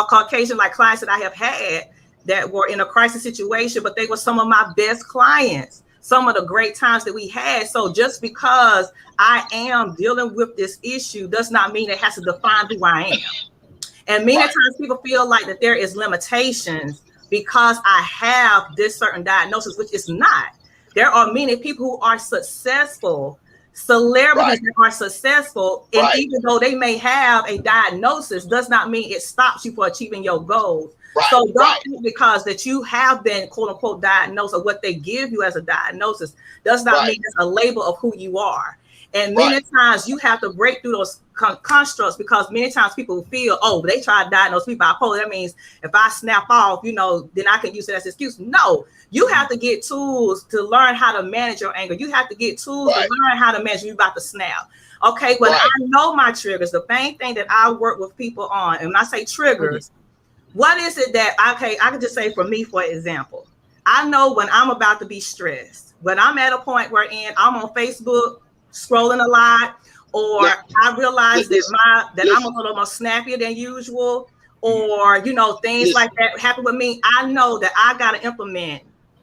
Speaker 5: Caucasian, like, clients that I have had that were in a crisis situation, but they were some of my best clients, some of the great times that we had. So just because I am dealing with this issue does not mean it has to define who I am. And many times people feel like that there is limitations because I have this certain diagnosis, which is not. There are many people who are successful, celebrities that are successful, and even though they may have a diagnosis, does not mean it stops you from achieving your goals. So don't think because that you have been quote unquote diagnosed, or what they give you as a diagnosis does not mean it's a label of who you are. And many times you have to break through those constructs, because many times people feel, oh, they try to diagnose me bipolar. That means if I snap off, then I can use it as an excuse. No, you have to get tools to learn how to manage your anger. You have to get tools to learn how to manage you about to snap. Okay, when I know my triggers, the main thing that I work with people on, and when I say triggers, what is it that, okay, I can just say for me, for example, I know when I'm about to be stressed, when I'm at a point where I'm on Facebook scrolling a lot, or I realize that I'm a little more snappier than usual, or, things like that happen with me, I know that I got to implement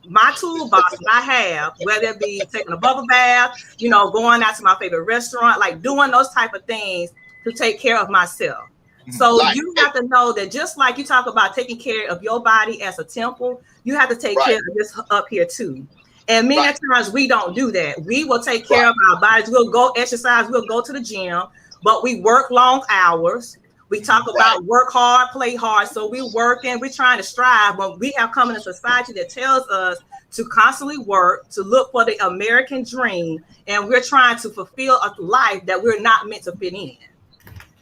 Speaker 5: my toolbox that I have, whether it be taking a bubble bath, going out to my favorite restaurant, like doing those type of things to take care of myself. So you have to know that just like you talk about taking care of your body as a temple, you have to take care of this up here too. And many times we don't do that. We will take care of our bodies. We'll go exercise. We'll go to the gym, but we work long hours. We talk about work hard, play hard. So we're working, we're trying to strive, but we have come in a society that tells us to constantly work, to look for the American dream. And we're trying to fulfill a life that we're not meant to fit in.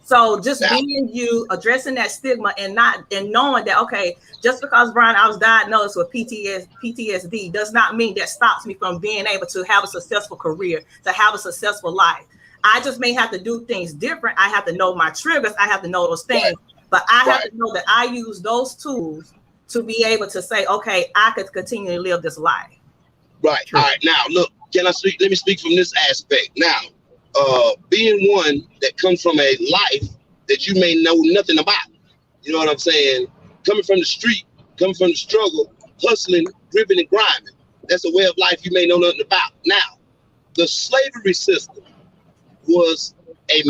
Speaker 5: So just being you, addressing that stigma, and knowing that, okay, just because, Brian, I was diagnosed with PTSD does not mean that stops me from being able to have a successful career, to have a successful life. I just may have to do things different. I have to know my triggers. I have to know those things, but I have to know that I use those tools to be able to say, okay, I could continue to live this life.
Speaker 3: Right. All right. Now, look, let me speak from this aspect. Now, being one that comes from a life that you may know nothing about, you know what I'm saying? Coming from the street, coming from the struggle, hustling, gripping and grinding. That's a way of life you may know nothing about. Now, the slavery system was a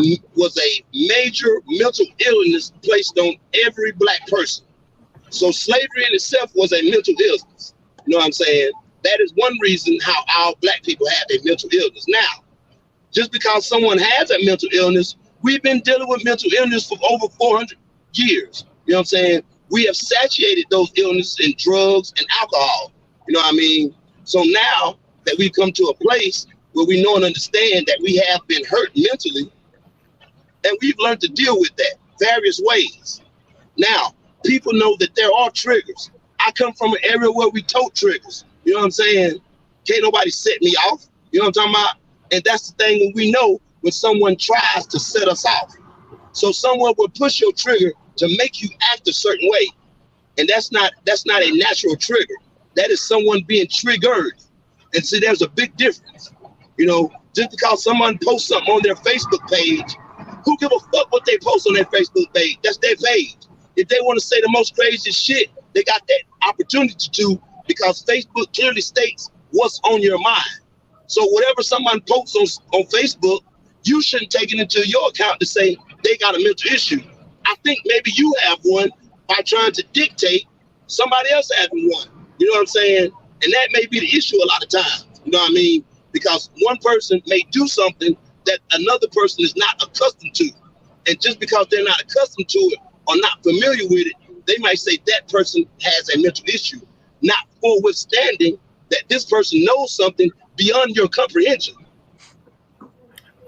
Speaker 3: major mental illness placed on every Black person. So slavery in itself was a mental illness. You know what I'm saying? That is one reason how our Black people have a mental illness. Now, just because someone has a mental illness, we've been dealing with mental illness for over 400 years. You know what I'm saying? We have satiated those illnesses in drugs and alcohol. You know what I mean? So now that we've come to a place where we know and understand that we have been hurt mentally, and we've learned to deal with that various ways. Now, people know that there are triggers. I come from an area where we tote triggers. You know what I'm saying? Can't nobody set me off. You know what I'm talking about? And that's the thing, when we know when someone tries to set us off. So someone will push your trigger to make you act a certain way. And that's not a natural trigger. That is someone being triggered. And see, there's a big difference. You know, just because someone posts something on their Facebook page Who give a fuck what they post on their Facebook page? That's their page. If they want to say the most craziest shit, they got that opportunity to, because Facebook clearly states what's on your mind. So whatever someone posts on Facebook, you shouldn't take it into your account to say they got a mental issue. I think maybe you have one by trying to dictate somebody else having one. You know what I'm saying? And that may be the issue a lot of times. You know what I mean? Because one person may do something that another person is not accustomed to. And just because they're not accustomed to it or not familiar with it, they might say that person has a mental issue, not forwithstanding that this person knows something beyond your comprehension.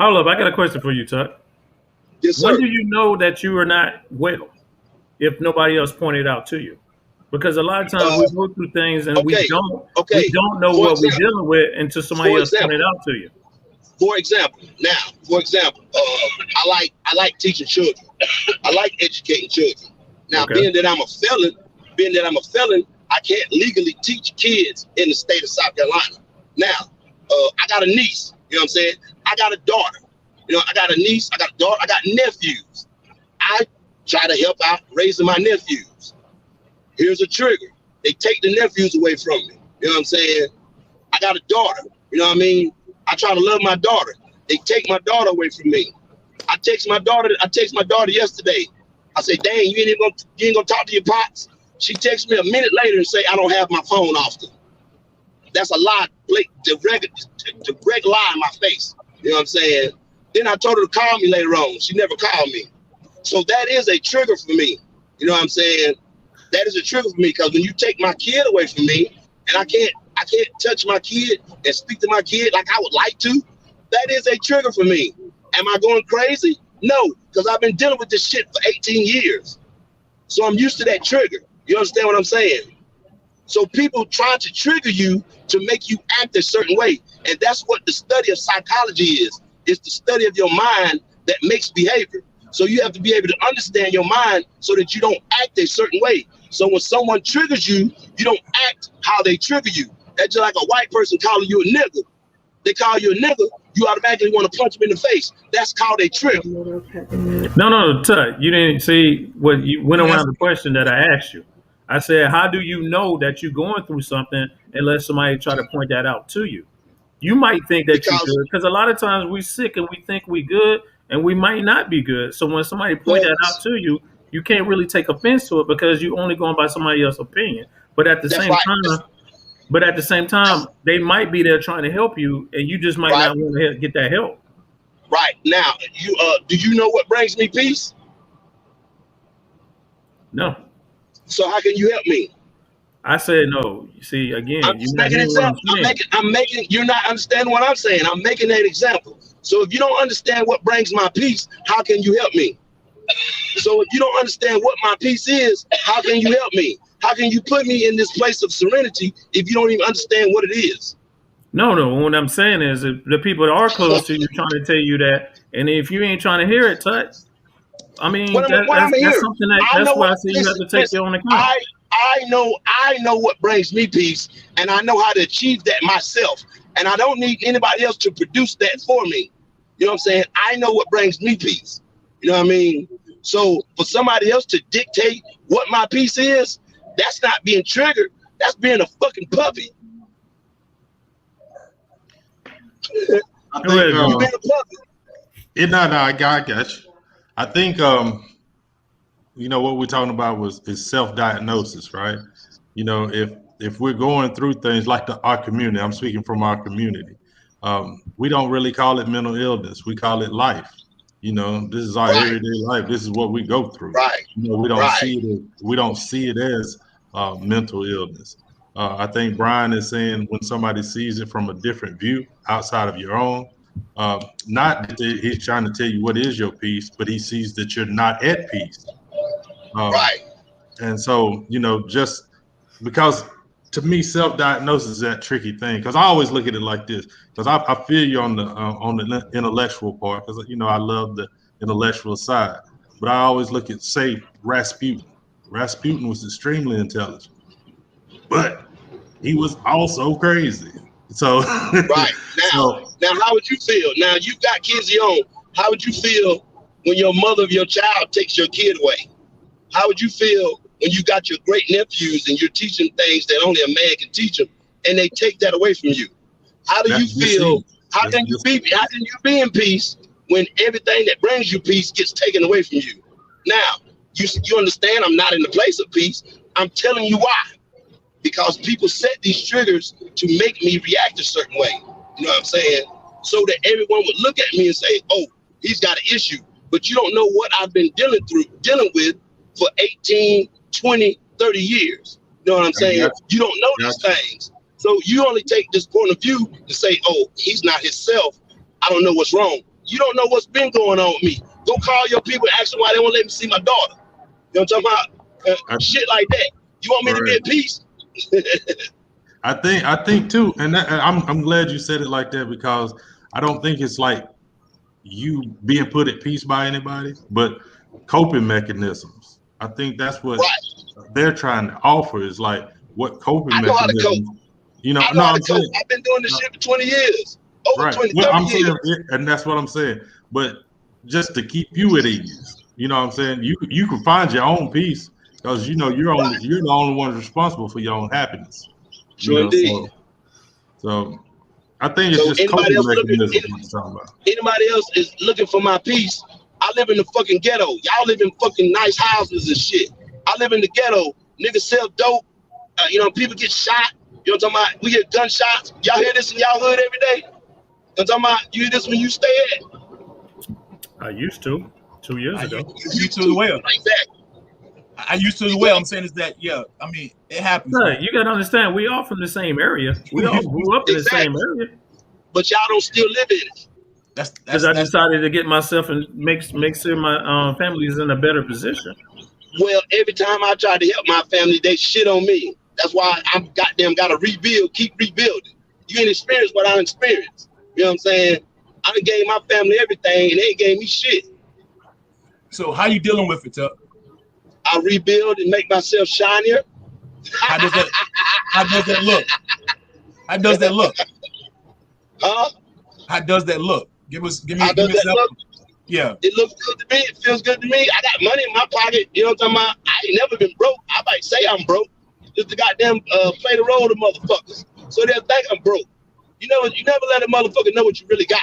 Speaker 1: Hold up, I got a question for you, Tuck.
Speaker 3: Yes,
Speaker 1: When
Speaker 3: sir.
Speaker 1: do you know that you are not well if nobody else pointed out to you? Because a lot of times we go through things and
Speaker 3: Okay.
Speaker 1: we don't know
Speaker 3: For
Speaker 1: what we're
Speaker 3: example,
Speaker 1: dealing with until somebody
Speaker 3: for
Speaker 1: else
Speaker 3: example,
Speaker 1: pointed out to you.
Speaker 3: For example, I like teaching children. I like educating children. Now,
Speaker 1: Okay.
Speaker 3: being that I'm a felon, I can't legally teach kids in the state of South Carolina. Now, I got a niece. You know what I'm saying? I got a daughter. You know, I got a niece. I got a daughter. I got nephews. I try to help out raising my nephews. Here's a trigger. They take the nephews away from me. You know what I'm saying? I got a daughter. You know what I mean? I try to love my daughter. They take my daughter away from me. I text my daughter yesterday. I say, dang, you ain't gonna talk to your pops? She texts me a minute later and say, I don't have my phone often. That's a lie, direct lie in my face. You know what I'm saying? Then I told her to call me later on. She never called me. So that is a trigger for me. You know what I'm saying? That is a trigger for me, because when you take my kid away from me and I can't touch my kid and speak to my kid like I would like to, that is a trigger for me. Am I going crazy? No, because I've been dealing with this shit for 18 years. So I'm used to that trigger. You understand what I'm saying? So people try to trigger you to make you act a certain way. And that's what the study of psychology is. It's the study of your mind that makes behavior. So you have to be able to understand your mind so that you don't act a certain way. So when someone triggers you, you don't act how they trigger you. That's just like a white person calling you a nigger. They call you a nigger, you automatically want to punch them in the face. That's called a trigger.
Speaker 1: No, Tut, you didn't see what you went
Speaker 4: Yes.
Speaker 1: around the question that I asked you. I said, how do you know that you're going through something unless somebody try to point that out to you? You might think that you're
Speaker 3: Because,
Speaker 1: good because a lot of times we sick and we think we good and we might not be good. So when somebody point
Speaker 3: well,
Speaker 1: that out to you, you can't really take offense to it because you're only going by somebody else's opinion. But at the
Speaker 3: that's
Speaker 1: same
Speaker 3: right.
Speaker 1: time, they might be there trying to help you, and you just might
Speaker 3: Right.
Speaker 1: not want to get that help.
Speaker 3: Right. Now, do you know what brings me peace?
Speaker 1: No,
Speaker 3: So how can you help me?
Speaker 1: I said no. You see, again,
Speaker 3: I'm
Speaker 1: you're
Speaker 3: just
Speaker 1: not
Speaker 3: making an
Speaker 1: hearing what I'm
Speaker 3: example.
Speaker 1: saying.
Speaker 3: I'm making, you're not understanding what I'm saying. I'm making that example. So if you don't understand what brings my peace, how can you help me? So if you don't understand what my peace is, how can you help me? How can you put me in this place of serenity if you don't even understand what it is?
Speaker 1: No. What I'm saying is, if the people that are close to you trying to tell you that, and if you ain't trying to hear it, Tut, I mean,
Speaker 3: What I'm
Speaker 1: that's
Speaker 3: here.
Speaker 1: something
Speaker 3: I
Speaker 1: that's
Speaker 3: know
Speaker 1: why I
Speaker 3: what.
Speaker 1: say you have
Speaker 3: Listen,
Speaker 1: to take your own account.
Speaker 3: I know what brings me peace, and I know how to achieve that myself. And I don't need anybody else to produce that for me. You know what I'm saying? I know what brings me peace. You know what I mean? So for somebody else to dictate what my peace is, that's not being triggered. That's being a fucking puppy.
Speaker 2: I
Speaker 1: Go ahead,
Speaker 2: think
Speaker 3: You
Speaker 1: Jamal.
Speaker 3: being a puppy.
Speaker 2: I got you. I think what we're talking about is self-diagnosis, right? If we're going through things like our community, I'm speaking from our community. We don't really call it mental illness. We call it life. This is our
Speaker 3: Right,
Speaker 2: everyday life. This is what we go through.
Speaker 3: right,
Speaker 2: We don't
Speaker 3: right.
Speaker 2: see it as mental illness. I think Brian is saying when somebody sees it from a different view outside of your own, not that he's trying to tell you what is your peace, but he sees that you're not at peace.
Speaker 3: Right.
Speaker 2: And so, just because to me, self-diagnosis is that tricky thing. Because I always look at it like this. Because I feel you on the intellectual part. Because I love the intellectual side. But I always look at, say, Rasputin. Rasputin was extremely intelligent, but he was also crazy. So,
Speaker 3: Right.
Speaker 2: so
Speaker 3: Now, how would you feel? Now, you've got kids of your own. How would you feel when your mother of your child takes your kid away? How would you feel when you got your great nephews and you're teaching things that only a man can teach them, and they take that away from you? How do you feel? How can you be in peace when everything that brings you peace gets taken away from you? Now, you understand I'm not in the place of peace. I'm telling you why. Because people set these triggers to make me react a certain way. You know what I'm saying? So that everyone would look at me and say, oh, he's got an issue. But you don't know what I've been dealing with for 18, 20, 30 years. You know what I'm saying? You don't know these things. So you only take this point of view to say, oh, he's not himself. I don't know what's wrong. You don't know what's been going on with me. Go call your people and ask them why they won't let me see my daughter. You know what I'm talking about? Shit like that. You want me to be at peace?
Speaker 2: I think too, and I'm glad you said it like that, because I don't think it's like you being put at peace by anybody, but coping mechanisms. I think that's what they're trying to offer, is like what coping mechanisms.
Speaker 3: I know how to cope.
Speaker 2: You know,
Speaker 3: I've been doing this shit for 20 years. Over 20, 30 years.
Speaker 2: And that's what I'm saying. But just to keep you at ease, you know what I'm saying? You can find your own peace, because you know you're the only one responsible for your own happiness.
Speaker 3: Sure, indeed.
Speaker 2: So I think it's just coping mechanisms.
Speaker 3: Anybody else is looking for my peace? I live in the fucking ghetto. Y'all live in fucking nice houses and shit. I live in the ghetto. Niggas sell dope. People get shot. You know what I'm talking about? We get gunshots. Y'all hear this in y'all hood every day? You know what I'm talking about? You hear this when you stay at?
Speaker 1: I used to 2 years ago.
Speaker 4: You used to as well.
Speaker 3: Exactly.
Speaker 4: I used to as well. I'm saying is that, I mean, it happens.
Speaker 1: Right. You got to understand, we all from the same area. We all grew up in the same area.
Speaker 3: But y'all don't still live in it.
Speaker 1: Because I decided to get myself and make sure my family is in a better position.
Speaker 3: Well, every time I try to help my family, they shit on me. That's why I'm goddamn got to rebuild, keep rebuilding. You ain't experienced what I experienced. You know what I'm saying? I done gave my family everything, and they gave me shit.
Speaker 4: So how you dealing with it, Tuck?
Speaker 3: I rebuild and make myself shinier.
Speaker 4: How does that look? How does that look?
Speaker 3: Huh?
Speaker 4: How does that look? Give me
Speaker 3: look?
Speaker 4: Yeah.
Speaker 3: It looks good to me. It feels good to me. I got money in my pocket. You know what I'm talking about? I ain't never been broke. I might say I'm broke. Just to goddamn play the role of motherfuckers. So they'll think I'm broke. You never let a motherfucker know what you really got.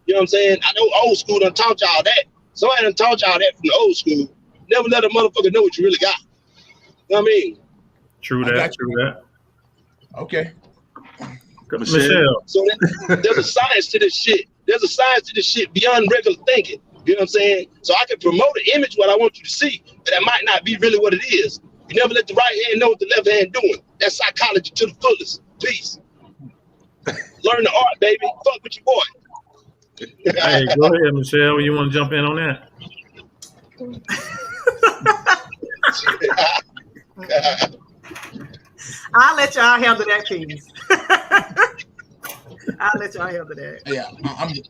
Speaker 3: You know what I'm saying? I know old school done taught y'all that. Somebody done taught y'all that from the old school. Never let a motherfucker know what you really got. You know what I mean?
Speaker 1: True that.
Speaker 4: Okay.
Speaker 1: Michelle.
Speaker 3: So there's a science to this shit. There's a science to this shit beyond regular thinking. You know what I'm saying? So I can promote an image what I want you to see, but that might not be really what it is. You never let the right hand know what the left hand doing. That's psychology to the fullest. Peace. Learn the art, baby. Fuck with your boy.
Speaker 1: Hey, go ahead, Michelle. You want to jump in on that?
Speaker 5: I'll let y'all handle that, please. I'll let y'all handle that.
Speaker 4: Yeah,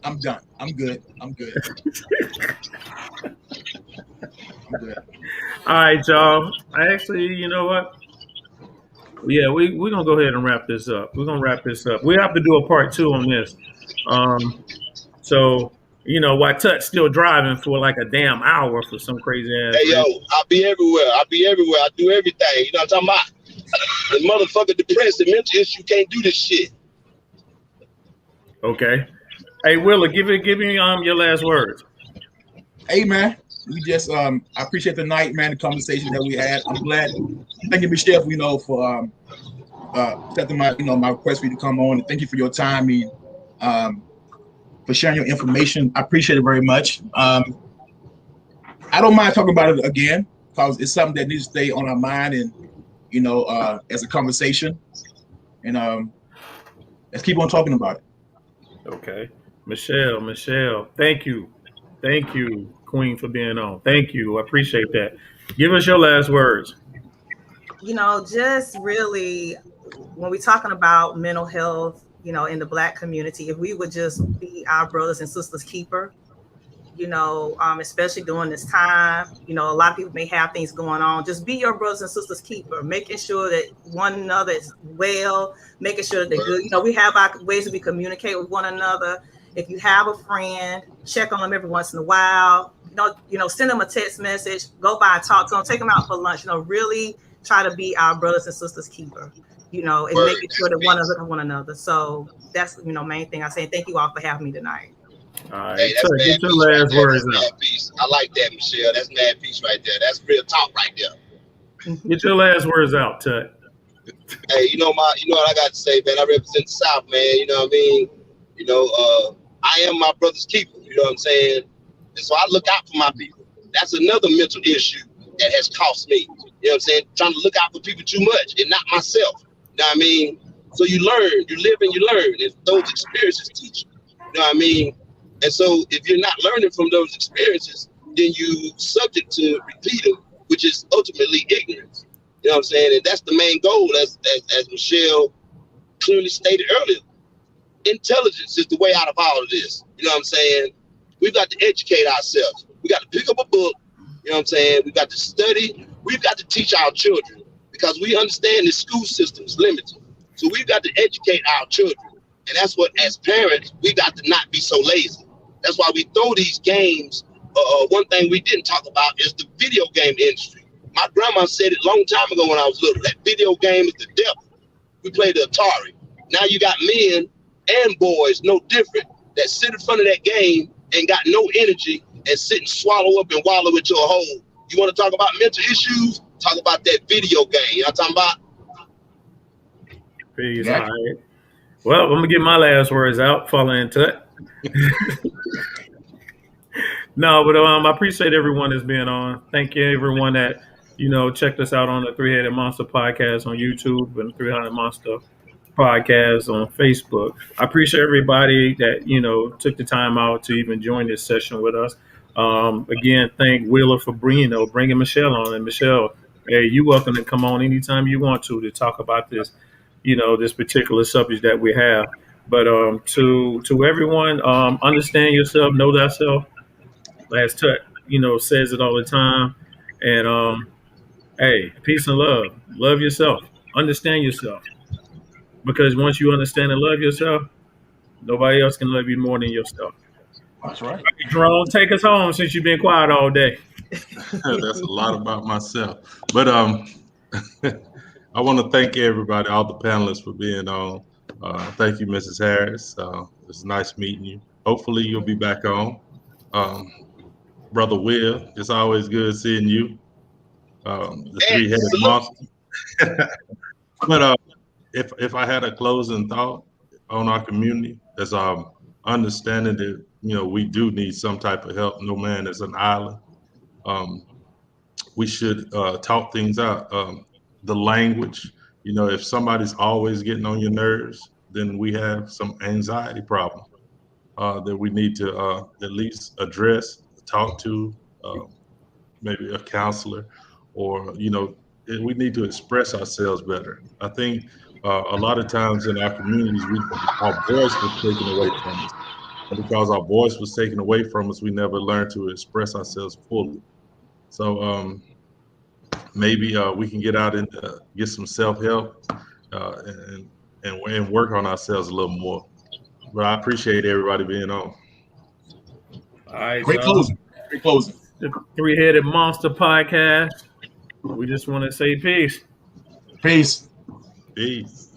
Speaker 4: I'm done. I'm good. I'm good.
Speaker 1: All right, y'all. Actually, you know what? Yeah, we're gonna go ahead and wrap this up. We're gonna wrap this up. We have to do a part 2 on this. So while Tut's still driving for like a damn hour for some crazy ass.
Speaker 3: Hey yo, I'll be everywhere. I do everything. You know what I'm talking about? The motherfucker depressed and mental issue can't do this shit.
Speaker 1: Okay. Hey Willa, give me your last words.
Speaker 4: Hey man, we just I appreciate the night, man, the conversation that we had. I'm glad. Thank you, Michelle, for accepting my my request for you to come on, and thank you for your time and for sharing your information. I appreciate it very much. I don't mind talking about it again because it's something that needs to stay on our mind and as a conversation. And let's keep on talking about it.
Speaker 1: Okay. Michelle, thank you, Queen, for being on. Thank you. I appreciate that. Give us your last words.
Speaker 5: Just really, when we're talking about mental health, in the Black community, if we would just be our brothers and sisters keeper, especially during this time, a lot of people may have things going on. Just be your brothers and sisters keeper, making sure that one another is well, making sure that they're good. We have our ways that we communicate with one another. If you have a friend, check on them every once in a while. send them a text message, go by and talk to them, take them out for lunch, really try to be our brothers and sisters keeper, and making sure that one of one another. So that's, main thing I say. Thank you all for having me tonight.
Speaker 1: All right.
Speaker 3: Hey, that's
Speaker 1: Get
Speaker 3: mad
Speaker 1: your
Speaker 3: peace right
Speaker 1: last
Speaker 3: there.
Speaker 1: words
Speaker 3: That's
Speaker 1: out.
Speaker 3: mad peace. I like that, Michelle. That's mad peace right there. That's real talk right there.
Speaker 1: Get your last words out, Tut.
Speaker 3: Hey, you know what I got to say, man. I represent the South, man. You know what I mean? I am my brother's keeper. You know what I'm saying? And so I look out for my people. That's another mental issue that has cost me. You know what I'm saying? Trying to look out for people too much and not myself. You know what I mean? So you learn, you live and you learn. And those experiences teach you. You know what I mean? And so if you're not learning from those experiences, then you subject to repeat them, which is ultimately ignorance. You know what I'm saying? And that's the main goal, as Michelle clearly stated earlier. Intelligence is the way out of all of this. You know what I'm saying? We've got to educate ourselves. We got to pick up a book. You know what I'm saying? We've got to study. We've got to teach our children, because we understand the school system is limited. So we've got to educate our children. And that's what, as parents, we got to not be so lazy. That's why we throw these games. One thing we didn't talk about is the video game industry. My grandma said it a long time ago when I was little. That video game is the devil. We played the Atari. Now you got men and boys, no different, that sit in front of that game and got no energy and sit and swallow up and wallow into a hole. You want to talk about mental issues? Talk about that video game. You know what I'm talking about?
Speaker 1: Peace. All right. Well, I'm gonna get my last words out, following Tut. No, but I appreciate everyone that's been on. Thank you, everyone that checked us out on the Three Headed Monster podcast on YouTube and 300 Monster podcast on Facebook. I appreciate everybody that took the time out to even join this session with us. Again, thank Wheeler for bringing Michelle on. And Michelle, hey, you're welcome to come on anytime you want to talk about this, this particular subject that we have. But to everyone, understand yourself, know thyself. Last Tut, says it all the time. And hey, peace and love. Love yourself. Understand yourself. Because once you understand and love yourself, nobody else can love you more than yourself.
Speaker 4: That's right.
Speaker 1: Jerome, take us home since you've been quiet all day.
Speaker 2: That's a lot about myself. But I want to thank everybody, all the panelists, for being on. Thank you, Mrs. Harris. It's nice meeting you. Hopefully you'll be back on. Brother Will, it's always good seeing you. The three-headed monster. But if I had a closing thought on our community, is understanding that we do need some type of help. No man is an island. We should talk things out. The language, if somebody's always getting on your nerves, then we have some anxiety problem that we need to at least address, talk to, maybe a counselor, or we need to express ourselves better. I think a lot of times in our communities, our voice was taken away from us. And because our voice was taken away from us, we never learned to express ourselves fully. So maybe we can get out and get some self-help and work on ourselves a little more. But I appreciate everybody being on.
Speaker 1: All right,
Speaker 4: Great closing. Great closing.
Speaker 1: The Three-Headed Monster podcast. We just want to say peace.
Speaker 4: Peace.
Speaker 2: Peace.